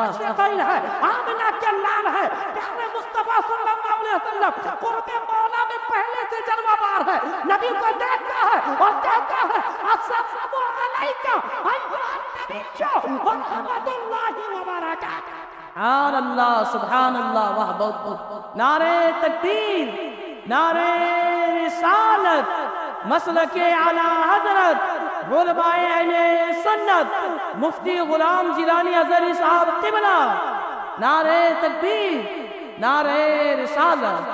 है, आमिना के लाल है, प्यारे मुस्तफा सल्लल्लाहु अलैहि वसल्लम कुर्बे मौला में पहले से जलवादार है। नबी को देखता है और कहता है अस्सलामु अलैका अय्युहन नबी व रहमतुल्लाहि व बरकातहू। सुभान अल्लाह, सुभान अल्लाह, वाह, बहुत बहुत। नारे तकबीर, नारे रिसालत, मसलके आला हजरत उलमाए अहले सुन्नत मुफ्ती गुलाम जिलानी अज़हरी साहब क़िबला, नारे तकबीर, नारे रिसालत।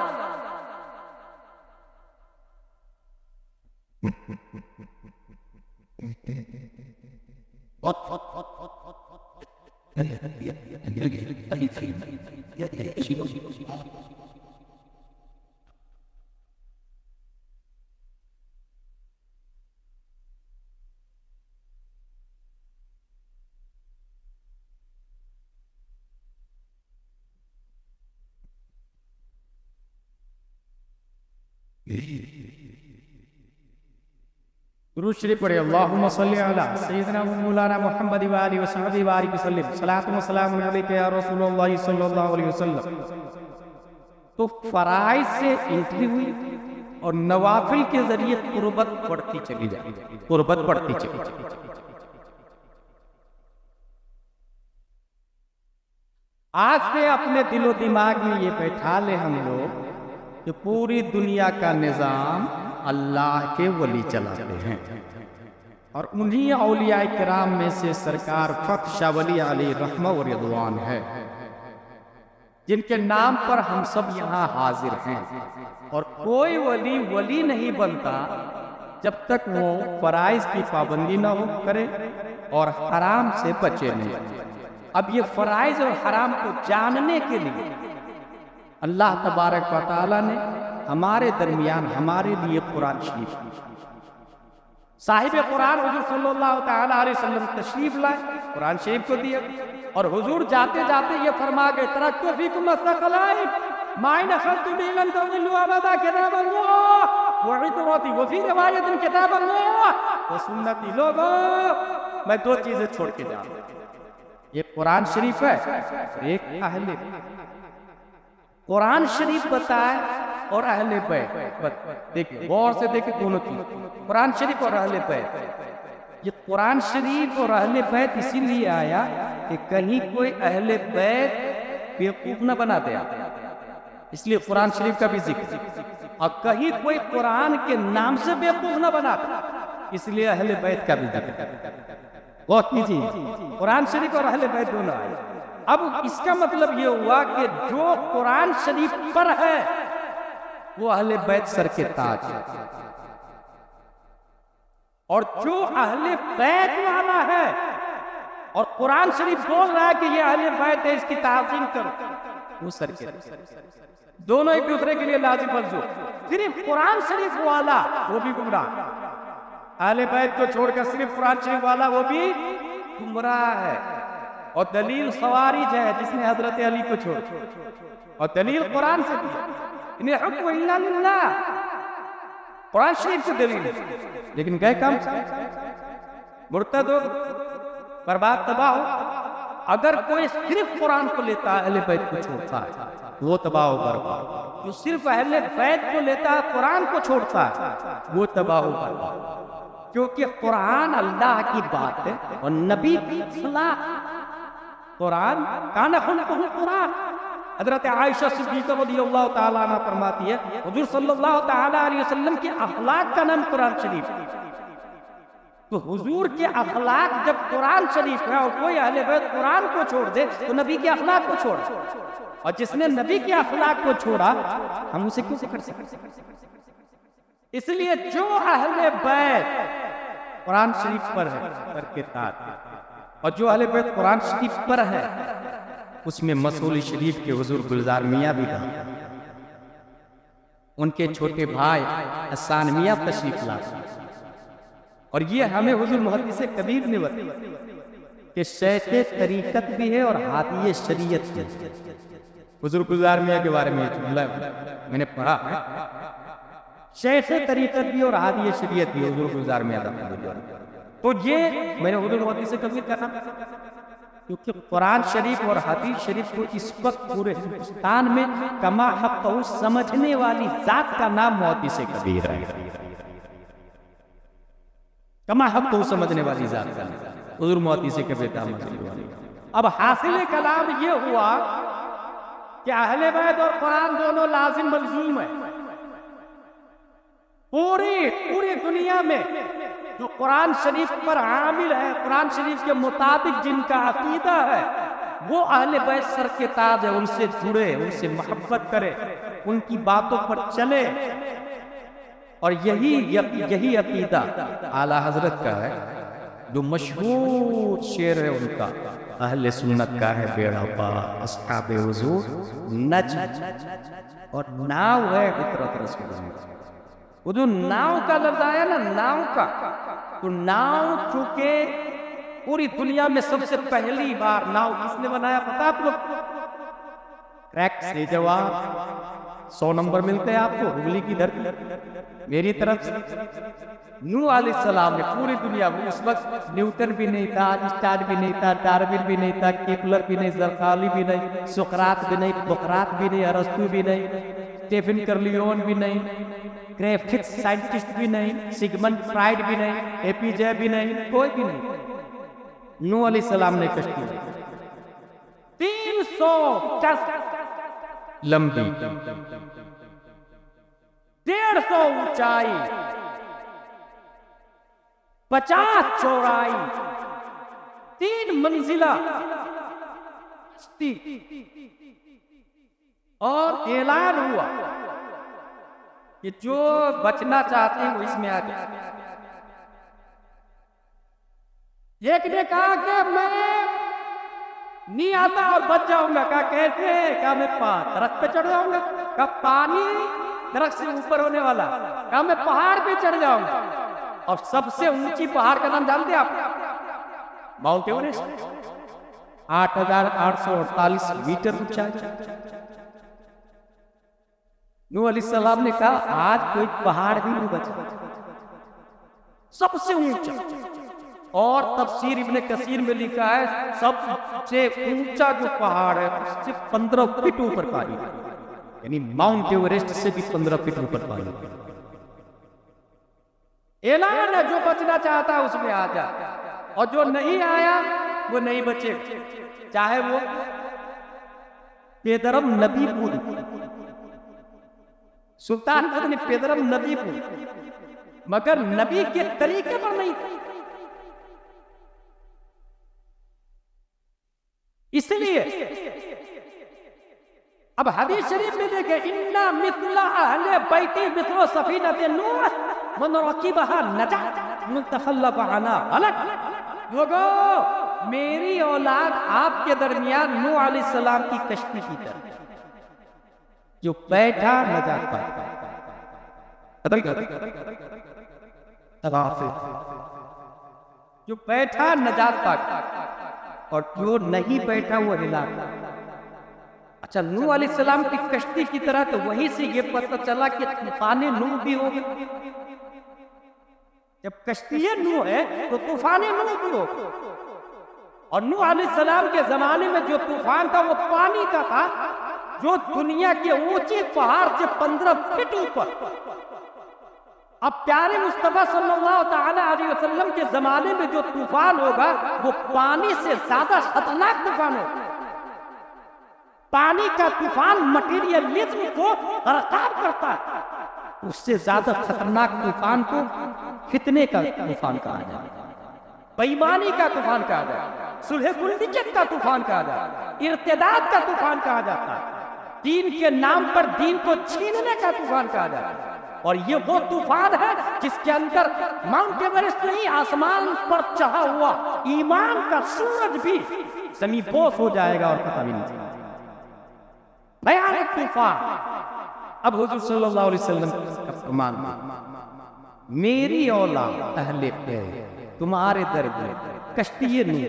दुरूद शरीफ पढ़े, अल्लाहुम्मा सल्ली अला सय्यिदिना व मौलाना मुहम्मद व आलिहि व सहबिहि व बारिक वसल्लम, सलातु व सलामुन अलैका या रसूलल्लाह सल्लल्लाहु अलैहि वसल्लम। तो फराइज से एंट्री हुई और नवाफिल के जरिए कुर्बत बढ़ती चली जाती, कुर्बत बढ़ती चली जाती। आज से अपने दिलो दिमाग में ये बैठा ले हम लोग कि पूरी दुनिया का निजाम अल्लाह के वली चलाते हैं और उन्हीं औलिया किराम में से सरकार फ़ख्र शाह वली अलैहि रहमत व रिदवान है, जिनके नाम पर हम सब यहाँ हाजिर हैं। और कोई वली वली नहीं बनता जब तक वो फराइज की पाबंदी ना हो करे और हराम से बचे नहीं। अब ये फराइज और हराम को जानने के लिए अल्लाह तबारक व तआला ने हमारे दरमियान हमारे लिए कुरान शरीफ, साहिब कुरान हुजूर सल्लल्लाहु तआला अलैहि वसल्लम तशरीफ लाए, कुरान शरीफ को दिया और हुजूर जाते जाते ये फरमा गए, तरक्कु फीकुम मस्तक़लाइन माइन खल्तु बिलन तज़िल्लु अबदा किताबल्लाह व इतरती व फी रिवायतिन किताबल्लाह व सुन्नती। लोगों, मैं दो चीजें छोड़ के जा रहा हूं, ये कुरान शरीफ है, एक अहले कुरान शरीफ बताए और अहले बैत। देखिए गौर से देखिए दोनों चीज, कुरान शरीफ और अहले बैत। ये कुरान शरीफ और अहले बैत इसीलिए आया कि कहीं कोई अहले बैत बेवकूफ न बना दे, इसलिए कुरान शरीफ का भी जिक्र। और कहीं कोई कुरान के नाम से बेवकूफ न बना दे, इसलिए अहले बैत का भी जिक्र। गौर कीजिए, कुरान शरीफ और अहले बैत दोनों आए। अब इसका मतलब ये हुआ कि जो कुरान शरीफ पर है वो अहले बैत सर के ताज है। और जो अहले बैत वाला है और कुरान शरीफ बोल रहा है कि ये अहले बैत है, इसकी ताज़ीम करो, वो सर के दोनों एक दूसरे के लिए लाजिम मंजूर। सिर्फ कुरान शरीफ वाला वो भी गुमराह, अहले बैत को छोड़कर सिर्फ कुरान शरीफ वाला वो भी गुमराह है। और दलील खवारिज है जिसने हजरत अली को छोड़, और दलील कुरान से दी, इन्हें हुक्म इल्ला लिल्लाह, कुरान शरीफ से दलील, लेकिन गए कम मुर्तद हो, बर्बाद तबाह हो। अगर कोई सिर्फ कुरान को लेता है, अहले बैत को छोड़ता है, वो तबाह हो बर्बाद। जो सिर्फ अहले बैत को लेता है, कुरान को छोड़ता है, वो तबाह हो बर्बाद। क्योंकि कुरान अल्लाह की बात है और नबी की सलाह। कुरान काना कुरान। हजरत आयशा सिद्दीक़ा रज़ियल्लाहु ताला अन्हा फरमाती है, हुज़ूर सल्लल्लाहु ताला अलैहि वसल्लम के अखलाक का नाम कुरान शरीफ। तो हुजूर के अखलाक जब कुरान शरीफ है और कोई अहले बैत कुरान को छोड़ दे तो नबी के अखलाक को छोड़, और जिसने नबी के अखलाक को छोड़ा हम उसे क्यों कर सकते। इसलिए जो अहले बैत कुरान शरीफ पर है सर के ताज, और जो अहले बैत कुरान शरीफ पर है उसमें मसूली शरीफ के हुजूर गुलजार मियाँ भी था, उनके छोटे भाई हसन मियाँ तशरीफ लाए। और ये हमें हुजूर मुहद्दिस कबीर ने बताया कि शैख़े तरीक़त भी है और हादिये शरीयत भी है। हुजूर गुलजार मियाँ के बारे में मैंने पढ़ा है, शैख़े तरीक़त भी और हादिये शरीयत भी हुजूर गुलजार मियाँ। तो ये मैंने हुजूर मुहद्दिस कबीर का नाम, क्योंकि कुरान शरीफ और हदीस शरीफ को इस वक्त पूरे हिंदुस्तान में कमा हक़ समझने वाली जात का नाम मुहद्दिस कबीर है। कमा हक़ समझने वाली जात का हुजूर मुहद्दिस कबीर का नाम। अब हासिल कलाम ये हुआ कि अहले बैत और कुरान दोनों लाजिम मलज़ूम है। पूरी दुनिया में जो कुरान शरीफ पर आमिल है, कुरान शरीफ के मुताबिक जिनका अकीदा है, वो अहले बैत सर के ताज है। उनसे जुड़े, उनसे मोहब्बत करे, उनकी बातों पर चले। और यही अकीदा आला हजरत का है, जो मशहूर शेर है उनका, अहले सुन्नत का है बेड़ा पार अस्हाबे हुजूर नज्म और नाव है फितरत रसूल। वो जो नाव का लफ्ज आया ना, नाव का, तो नाव चूंकि पूरी दुनिया में सबसे पहली बार नाव किसने बनाया पता आप लोग? क्रैक से जवाब 100 नंबर मिलते हैं आपको हुगली की धरती मेरी तरफ से। नूह अलैहिस्सलाम ने पूरी दुनिया में, उस वक्त न्यूटन भी नहीं था, आइंस्टाइन भी नहीं था, डार्विन भी नहीं था, केपलर भी नहीं, ज़रकाली भी नहीं, सुकरात भी नहीं, बुकरात भी नहीं, अरस्तु भी नहीं, स्टीफन कर्लियोन भी नहीं, ग्रिफिथ साइंटिस्ट भी नहीं, सिगमंड फ्राइड भी नहीं, एपीजे भी नहीं, कोई भी नहीं। नूह अलैहिस्सलाम ने कश्ती 300 लंबी, 150 ऊंचाई, 50 चौड़ाई, 3 मंजिला और ऐलान हुआ कि जो बचना चाहते हैं वो इसमें आ जाए। एक ने कहा कि मैं नहीं आता और बच जाऊंगा। कहा कैसे? कहा मैं दरख्त पे चढ़ जाऊंगा। कहा पानी दरख्त से ऊपर होने वाला। कहा मैं पहाड़ पे चढ़ जाऊंगा। और सबसे ऊंची पहाड़ का नाम जानते हैं आप? माउंट एवरेस्ट, 8,848 मीटर ऊंचा। नूह अलैहिस्सलाम ने कहा आज कोई पहाड़ भी नहीं बचा, सबसे ऊंचा। और तफसीर इब्ने कसीर में लिखा है सबसे ऊंचा जो पहाड़ है उससे 15 फीट ऊपर पानी, यानी माउंट एवरेस्ट से भी 15 फीट ऊपर पानी। ऐलान है जो बचना चाहता है उसमें आ जा, और जो नहीं आया वो नहीं बचे, चाहे वो पेदरम नबीपुर, सुल्तान ने पेदरम नबीपुर, मगर नबी के तरीके पर नहीं। इसलिए अब हदीस शरीफ में देखे इन्ना मिथला अहले बैती मिथलो सफीनत नूह मन रकीबहा नजा। मुतखल्लफ अना गलत। लोगों, मेरी औलाद आपके दरमियान नूह अलैहिस्सलाम की कश्ती की तरह, जो बैठा न जाता, जो बैठा न जाता और जो नहीं बैठा वो हिला। अच्छा, नूह अलैहिस्सलाम की कश्ती की तरह, तो वहीं से ये पता चला कि तूफान नूह भी हो गए। जब कश्ती नूह है तो तूफान नूह भी हो। और नूह अलैहिस्सलाम के जमाने में जो तूफान था वो पानी का था, जो दुनिया के ऊंचे पहाड़ से 15 फीट ऊपर। अब प्यारे मुस्तफा सल्लल्लाहु ताला अलैहि वसल्लम के जमाने में जो तूफान होगा वो पानी से ज्यादा खतरनाक तूफान होगा। पानी का तूफान मटेरियलिज्म को बर्बाद करता है, उससे ज्यादा खतरनाक तूफान को फितने का तूफान कहा जाए, बेईमानी का तूफान कहा जाए, सुलह कुल्लियत का तूफान कहा जाए, इर्तिदाद का तूफान कहा जाता है, दीन के नाम पर दीन को छीनने का तूफान कहा जाता है। और ये वो तूफान है जिसके अंदर माउंट एवरेस्ट नहीं, आसमान पर चढ़ा हुआ ईमान का सूरज भी ज़मींपोश हो जाएगा और पता भी नहीं चलेगा। भयानक तूफान। अब हुजूर सल्लल्लाहु अलैहि वसल्लम का फरमान, मेरी औलाद अहले बैत तुम्हारे दर में कश्ती नूह।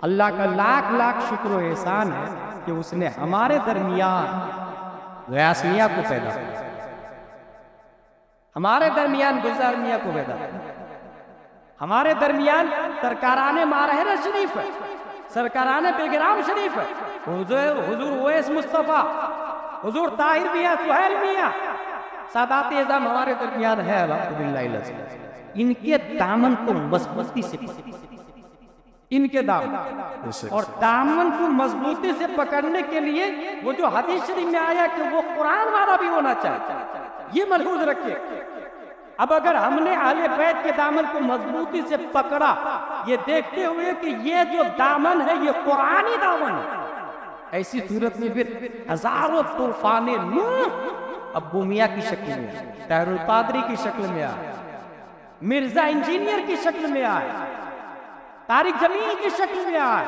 अल्लाह का लाख लाख शुक्र और एहसान है कि उसने हमारे दरमियान गयासिया को पैदा किया, हमारे दरमियान गुलजार मियां को पैदा किया, हमारे दरमियान सरकाराने मारहरा शरीफ है, सरकाराने बेगराम शरीफ है, हुजूर ओवैस मुस्तफा, हुजूर ताहिर मियां, सुहैल मियां, सादात एज़म हमारे दरमियान है अल्हम्दुलिल्लाह। इनके दामन को मजबूती से, इनके दामन और दामन को मजबूती से पकड़ने के लिए वो जो हदीस शरीफ में आया कि वो कुरान वाला भी होना चाहिए, ये मलहूज रखिए। अब अगर हमने अहले बैत के दामन को मजबूती से पकड़ा, ये देखते हुए कि ये जो दामन है ये कुरानी दामन है, ऐसी सूरत में फिर हजारों तूफाने नूह अब भूमिया की शक्ल में, ताहिरुल पादरी की शक्ल में आए, मिर्जा इंजीनियर की शक्ल में आए, तारिक जमील की शक्ल में आए,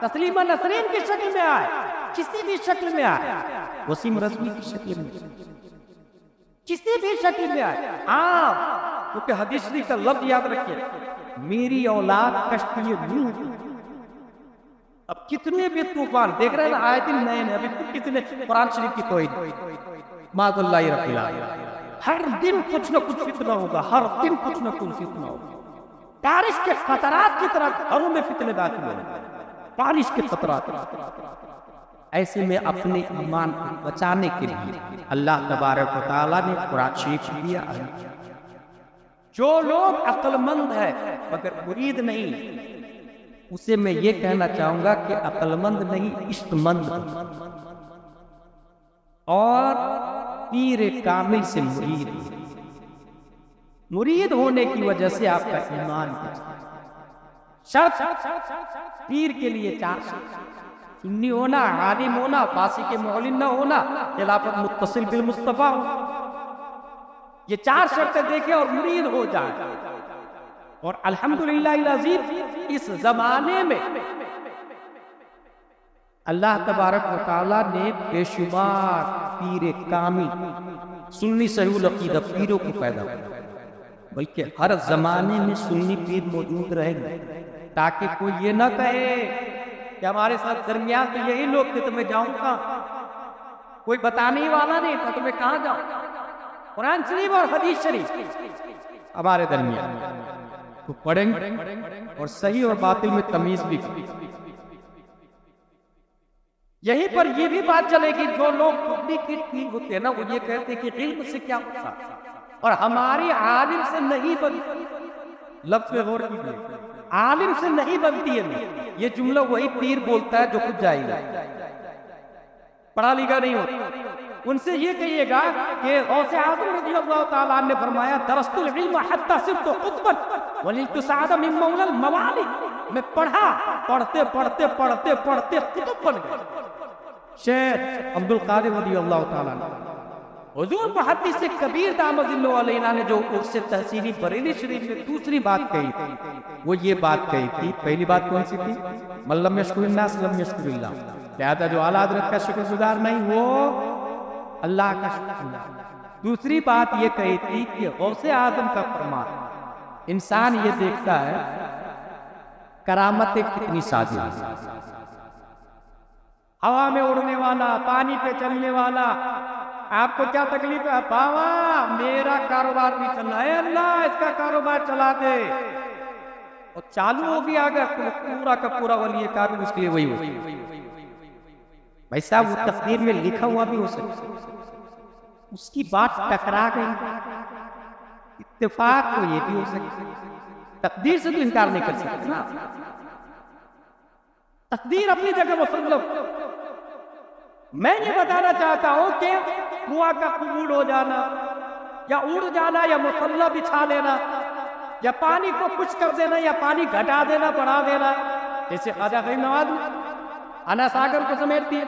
तस्लीमा नसरीन की शक्ल में आए, किसी भी शक्ल में आए, वसीम रज़वी की शक्ल में, किसी भी शक्ल में आए। हाँ, क्योंकि हदीस शरीफ का लफ्ज याद रखिए, मेरी औलाद कश्ती नूह। अब कितने भी तूफान देख रहे हैं ना, आए दिन नए नए, अभी कितने कुरान शरीफ की तौहीद माज़ल्लाहि रब्बिल आलमीन, हर दिन कुछ न कुछ फितना होगा, हर दिन कुछ न कुछ फितना होगा। बारिश के खतरात की तरह घरों में फितने दाखिल होंगे, बारिश के खतरात। ऐसे में अपने ईमान को बचाने के लिए अल्लाह तबारक व तआला ने कुरान शरीफ दिया है। जो लोग अक्लमंद है मगर मुरीद नहीं, उसे मैं ये कहना चाहूंगा कि अक्लमंद नहीं, इश्कमंद और पीर कामिल से मुरीद होने की वजह से आपका ईमान शर्त, पीर के लिए 4 सुन्नी होना, आलिम होना, फासी के मौलिन न होना, खिलाफत मुत्तसिल बिल मुस्तफा हो, ये 4 शर्तें देखे और मुरीद हो जाए। और अल्हम्दुलिल्लाह अज़ीज़, इस जमाने में अल्लाह तबारक व तआला ने बेशुमार पीर कामिल सुन्नी सहीहुल अक़ीदा पीरों को पैदा किया, बल्कि हर जमाने में सुन्नी पीर मौजूद रहेंगे, ताकि कोई ये ना कहे कि हमारे साथ दरमियान तो यही लोग थे तो मैं जाऊं कहाँ, कोई बताने वाला नहीं था तो मैं कहाँ जाऊं। कुरान शरीफ और हदीस शरीफ हमारे दरमियान तो पढ़ेंगे और सही और बातिल में तमीज भी करेंगे। यहीं पर ये भी बात चलेगी, जो लोग डुप्लीकेट होते हैं ना, वो ये कहते हैं कि इल्म से क्या होता, और हमारी आलिम से नहीं बनती। लफ्ज़ पे गौर कीजिए, आलिम से नहीं बनती है। ये जुमला वही पीर बोलता है जो खुद जाएगा, पढ़ा लिखा नहीं होता। उनसे ये कहिएगा कि गौसे आज़म रज़ियल्लाहु ताला ने फरमाया, दरस्तुल इल्म हत्ता सिरतु खुतबन वलितु सादा मिन मौलल मवाली। मैं पढ़ा, पढ़ते पढ़ते पढ़ते पढ़ते कुतुब बन गए। शेख अब्दुल कादिर रज़ियल्लाहु ताला हुजूर मुहद्दिस कबीर दामदिल्लो अलैना ने जो उससे तहसीनी बरेली शरीफ में दूसरी बात कही थी, वो ये बात कही थी। पहली बात कौन सी थी? मल्लम यशकुरिन्नास लम यशकुरिल्लाह, लिहाजा जो आला हज़रत का शुक्रगुजार नहीं वो अल्लाह का शुक्र। दूसरी बात ये कही थी कि गौसे आजम का फरमान, इंसान ये देखता है करामतें कितनी साजिद, हवा में उड़ने वाला, पानी पे चलने वाला, आपको क्या तकलीफ है? बाबा मेरा कारोबार नहीं चल रहा है, अल्लाह इसका कारोबार चला दे। और चालू हो गया अगर तो पूरा का पूरा वली कारोबार उसके लिए वही हो। भाई साहब वो तकदीर में लिखा हुआ भी हो सकता, उसकी बात टकरा गई, इत्तेफाक तो ये भी हो सकता। तकदीर से तो इनकार नहीं कर सकते ना। तकदीर अपनी जगह मुसल्लम। मैं ये बताना चाहता हूं कि कुआं का कबूल हो जाना या उड़ जाना या मुसल्ला बिछा लेना या पानी को कुछ कर देना या पानी घटा देना, बढ़ा देना, जैसे ख्वाजा गरीब नवाज अना सागर को समेटती है।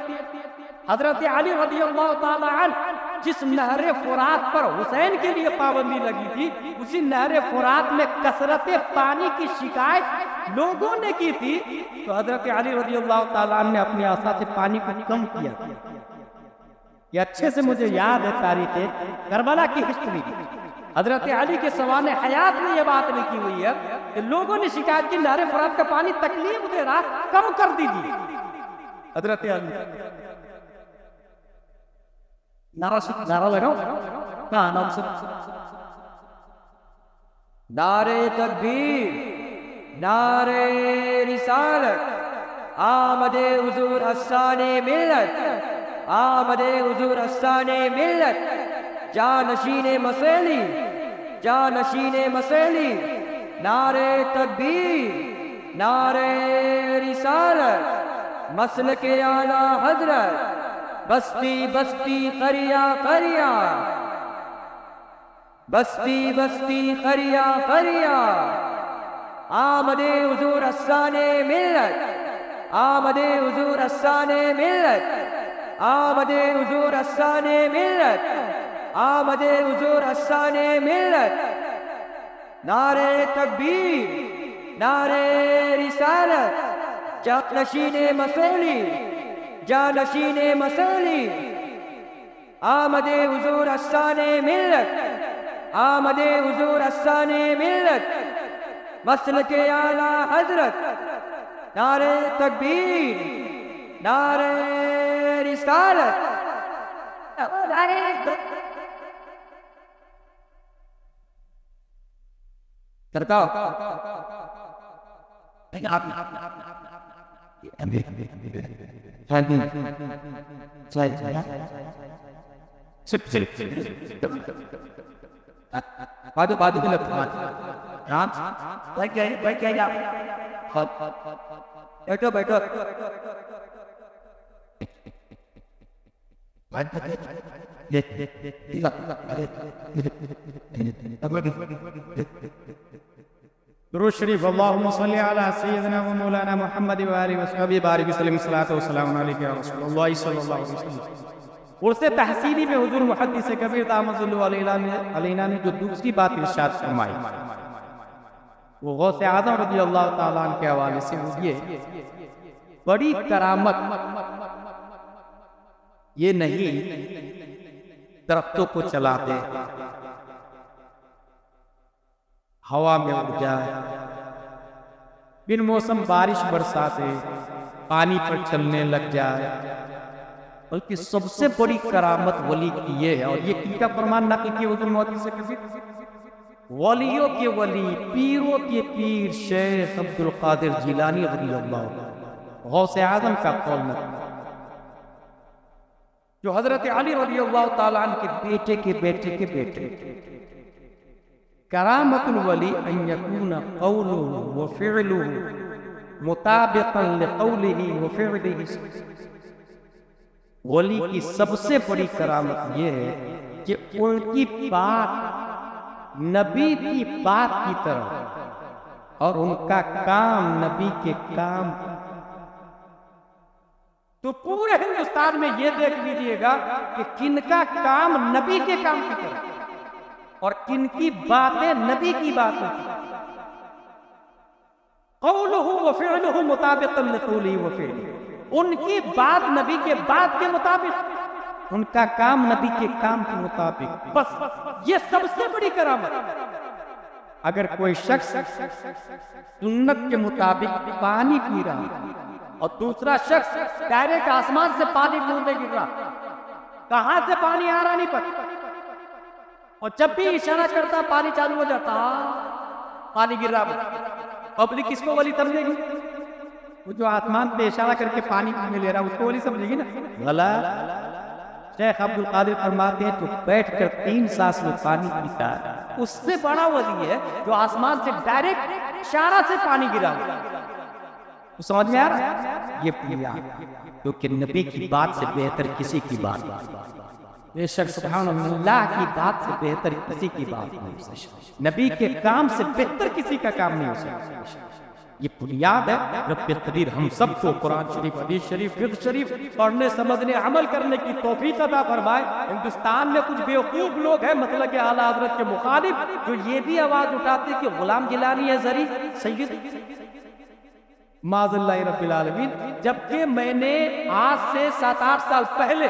हजरत अली रज़ियल्लाहु ताला अन्हु जिस नहरे फुरात पर हुसैन के लिए पाबंदी लगी थी, उसी नहरे फुरात में कसरत पानी की शिकायत लोगों ने की थी, तो हजरत अली रज़ियल्लाहु ताला अन्हु ने अपनी आशा से पानी को कम किया। ये अच्छे से मुझे याद है तारीख करबला की हिस्ट्री। हजरत अली के सवाने हयात में ये बात लिखी हुई है कि लोगों ने शिकायत की नहरे फुरात का पानी तकलीफ दे रहा, कम कर दीजिए। हजरत अली नारा लगाओ, कहाँ नाम से? नारे तकबीर, नारे रिसालत, आमदे हुजूर अस्साने मिल्लत, आमदे हुजूर अस्साने मिल्लत, जानशीने मसैली, जानशीने मसैली, नारे तकबीर, नारे रिसालत, मसलके आला हजरत, बस्ती बस्ती करिया करिया, बस्ती बस्ती करिया करिया, आमदे हुजूर अस्साने मिल्लत, आमदे हुजूर अस्साने मिल्लत, आमदे हुजूर अस्साने मिल्लत, आमदे हुजूर अस्साने मिल्लत, नारे तकबीर, नारे रिसालत, जानशीने मसैली, जानशीने मसैली, आमदे हुजूर अस्साने मिल्लत, आमदे हुजूर अस्साने मिल्लत, मसलके आला हजरत, नारे तकबीर, नारे रिसालत, नारे करता बादू बादू के लगता रात बैठ गए बैठो बैठो दुरूद शरीफ अल्लाहुम्मा सल्ली अला सय्यिदिना व मौलाना मुहम्मद व आलिहि व सहबिहि बारिक वसल्लम सल्लल्लाहु अलैहि या रसूलुल्लाह सल्लल्लाहु अलैहि वसल्लम। उर्से तहसीनी में हुजूर मुहद्दिस कबीर दामदिल्लो अलैना ने जो दूसरी बात इरशाद फरमाई वो गौसे आज़म रज़ियल्लाहु ताला अन्हु के हवाले से ये बड़ी करामत ये नहीं दरख्तों को चला दे, हवा में उड़ जाए, बिन मौसम बारिश बरसाते, पानी पर चलने लग जाए, बल्कि सबसे बड़ी करामत वली की ये है। और ये किसका फरमान नकल किया हुजूर मोहम्मद से किसी वलियों के वली, पीरों के पीर शेख अब्दुल कादिर जिलानी रज़ियल्लाहु गौसे आज़म का कौल नकल, जो हजरत अली रज़ियल्लाहु ताला अन्हु के बेटे के बेटे के बेटे। करामतुल वली अन यकून क़ौलुहु व फ़िअलुहु मुताबिक़न लिक़ौलिही व फ़िअलिही। वली की सबसे बड़ी करामत ये है कि उनकी बात नबी की बात की तरह और उनका काम नबी के काम तो पूरे हिंदुस्तान में ये देख लीजिएगा कि किनका काम नबी के काम की तरह और किनकी बातें नबी की बातें की। क़ौलुहु व फ़िअलुहु मुताबिक़न लिक़ौलिही व फ़िअलिही, उनकी बात नबी के बात के मुताबिक, उनका काम नबी के काम के मुताबिक। बस ये सबसे बड़ी करामत। अगर कोई शख्स सुन्नत के मुताबिक पानी पी रहा है और दूसरा शख्स डायरेक्ट आसमान से पानी मुंह में गिर रहा, कहां से पानी आ रहा नहीं पता, और जब भी इशारा करता पानी चालू हो जाता, पानी गिर रहा। पब्लिक किसको वली समझेगी? वो जो आसमान पे इशारा करके पानी में ले रहा उसको वली समझेगी ना। गलत। शेख अब्दुल कादिर फरमाते हैं तो बैठकर 3 सांस में पानी पीता है, उससे बड़ा वली है जो आसमान से डायरेक्ट इशारा से पानी गिरा। तो समझ में आ रहा? ये पिया क्योंकि नबी की बात से बेहतर किसी की बात, बेशक सुभान अल्लाह की बात से बेहतर किसी की बात नहीं हो सकती, नबी के काम से बेहतर किसी का काम नहीं हो सकता। ये बुनियाद है। रब्बे कदीर हम सबको कुरान शरीफ, हदीस शरीफ, फिक़्ह शरीफ पढ़ने, समझने, अमल करने की तौफीक अता फरमाए। हिंदुस्तान में कुछ बेवकूफ लोग हैं मतलब कि आला हज़रत के मुखालिफ, जो ये भी आवाज उठाते कि गुलाम गिलानी है जरी सैयद माज़ल्लाहि रब्बिल आलमीन, जबकि मैंने आज से 7-8 साल पहले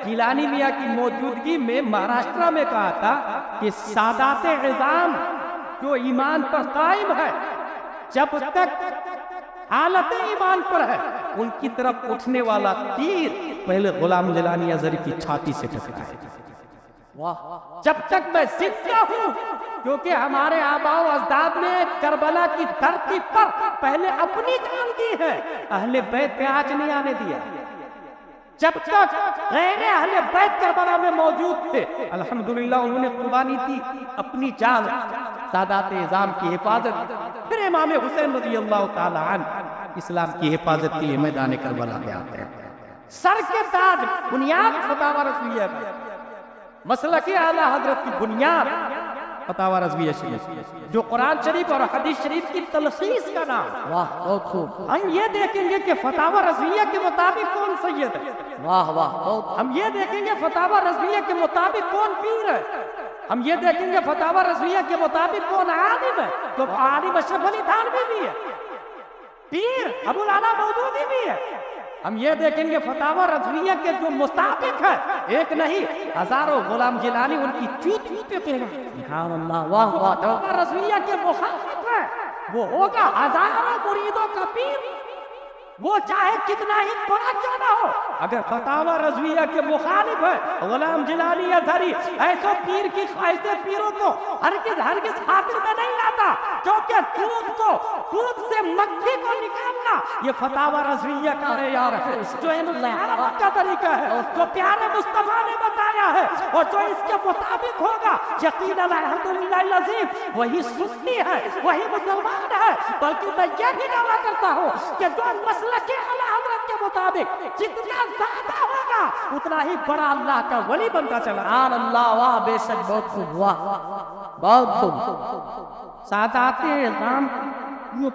गिलानी मियां की मौजूदगी में महाराष्ट्र में कहा था कि सादात इज़ाम जो ईमान पर कायम है, जब तक हालत ईमान पर है, उनकी तरफ उठने वाला तीर पहले गुलाम गिलानी अज़हरी की छाती से टकराए। वाह, जब तक मैं जिंदा हूँ, क्योंकि हमारे आबाओ अजदाद ने करबला की धरती पर पहले अपनी जान दी है, अहले बैत पे आँच नहीं आने दिया। जब तक गैरे अहले बैत करबला में मौजूद थे, अल्हम्दुलिल्लाह उन्होंने कुर्बानी दी अपनी जान सादात इज़ाम की हिफाजत। फिर इमाम हुसैन रज़ियल्लाहु ताला अन्हु इस्लाम की हिफाजत के लिए मैदान करबला में आते हैं। सर के ताज बुनियाद फतावा रज़विया, मसलक आला हज़रत की बुनियाद फतावा रज़विया शरीफ, जो कुरान शरीफ और हदीस शरीफ की तलखीस का नाम। वाह, बहुत खूब। हम ये देखेंगे कि फतावा रज़विया के मुताबिक कौन सैयद है। वाह वाह। हम ये देखेंगे फतावा रज़विया के मुताबिक कौन पीर है। हम ये देखेंगे फतावा रज़विया के मुताबिक कौन आलिम है। तो आलिम अशरफ अली थानवी भी है, पीर अबुल आला मौदूदी भी है। हम ये देखेंगे फतावा रज़विया के जो मुताबिक है, एक नहीं हजारों गुलाम जिलानी उनकी चूत पीटेगा। सुभान अल्लाह, वाह वाह। फतावा रज़विया के मुखालिफ है, वो होगा हजारों मुरीदों का पीर, वो चाहे कितना ही बड़ा क्यों ना हो। अगर फतावा रज़विया के मुखालिफ है गुलाम जिलानी अज़हरी, ऐसे पीर की ऐसे पीरों को हरगिज़ खातिर में नहीं लाता, क्योंकि दूध से मक्खी को निकालना ये फतावा रज़विया का है यार, जो इनका का तरीका है, जो प्यारे मुस्तफा ने बताया है, और जो इसके मुताबिक होगा यकीनन अल्हम्दुलिल्लाह अज़ीम वही सुन्नी है, वही मुसलमान है। बल्कि मैं ये भी दावा करता हूँ कि जो मसलक आला हज़रत के मुताबिक जितना ज्यादा होगा उतना ही बड़ा अल्लाह का वली बनता चला। अल्लाह, वाह, बेशक बहुत खूब, वाह बहुत खूब। सादात इज़ाम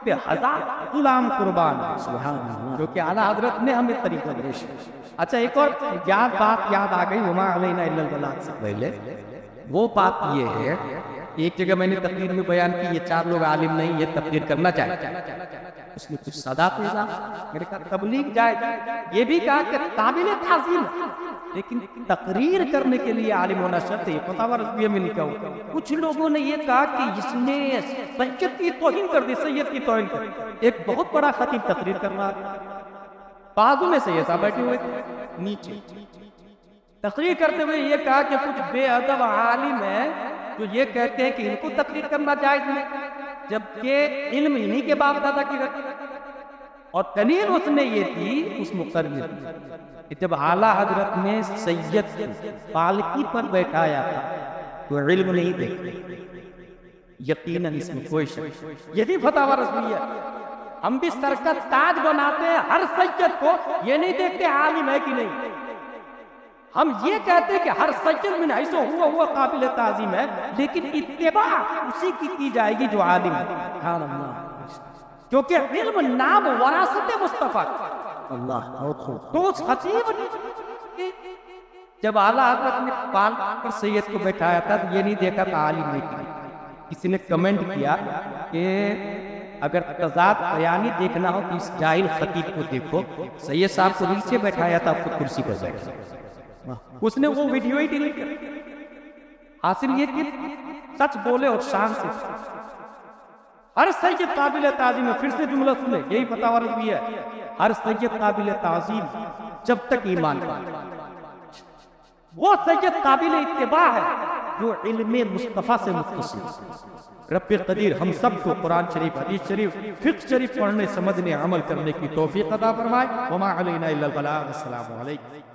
पे हजार गुलाम कुर्बान है, सुभान अल्लाह, जो कि आला हज़रत ने हमें तरीका दिया। अच्छा, एक और बात याद आ गई, वमा अलैना इल्लल बलाग से पहले। वो बात ये है, एक जगह मैंने तकरीर में बयान की, ये 4 लोग आलिम नहीं, ये तकरीर करना चाहते, उसने कुछ सादात इज़ाम मेरे कहा तबलीग जाए, ये भी कहा कि काबिल ताज़ीम, लेकिन तकरीर करने के लिए आलिम होना शर्त है। फतावा रज़विया में लिखा हुआ। कुछ लोगों ने ये कहा कि इसने सैयद की तौहीन कर दी, सैयद की तौहीन कर दी। एक बहुत बड़ा खतीब तकरीर कर रहा था, बाजू में सैयद साहब बैठे हुए थे, नीचे तकरीर करते हुए ये कहा कि कुछ बेअदब आलिम है जो ये कहते हैं कि इनको तकरीर करना जायज नहीं, जबकि इल्म इन्हीं के बाप दादा की रखी। और दलील उसने ये थी उस मुकर्रिर कि जब आला हज़रत ने सैयद पालकी पर बैठाया था तो इल्म नहीं देखते, यकीनन इसमें कोई शक। यदि फतावा रज़विया, हम भी सर का ताज बनाते हैं हर सैयद को, ये नहीं देखते आलिम है कि नहीं। हम ये कहते हैं कि हर सैयद में ऐसा हुआ काबिल ताज़ीम है, लेकिन इत्तिबा उसी की जाएगी जो आलिम है। क्योंकि इल्म नाम वरासत मुस्तफा, अल्लाह बहुत खूब। तो उस खतीब ने जब आला हज़रत ने पाल पर सैयद को बैठाया था तो ये नहीं देखा था आलिम ने किसी ने कमेंट किया कि अगर तज़ाद बयानी देखना हो तो इस जाहिल खतीब को देखो, सैयद साहब को नीचे बैठाया था, आपको कुर्सी पर बैठा, उसने वो वीडियो ही डिलीट कर दिया। हासिल ये कि सच बोले और शान से, हर सैयद काबिल ताज़ीम है। फिर से जुमला सुने, यही फतवा रज़वी है, हर सैयद काबिल ताज़ीम जब तक ईमान का, वो सैयद काबिल इत्तिबा है जो इल्मे मुस्तफ़ा से मुत्तसिल। रब्बे कदीर हम सबको कुरान शरीफ, हदीस शरीफ, फिक्र शरीफ पढ़ने, समझने, अमल करने की तौफीक अता फरमाए। वमा अलैना इल्लल बलाग। अस्सलामु अलैकुम।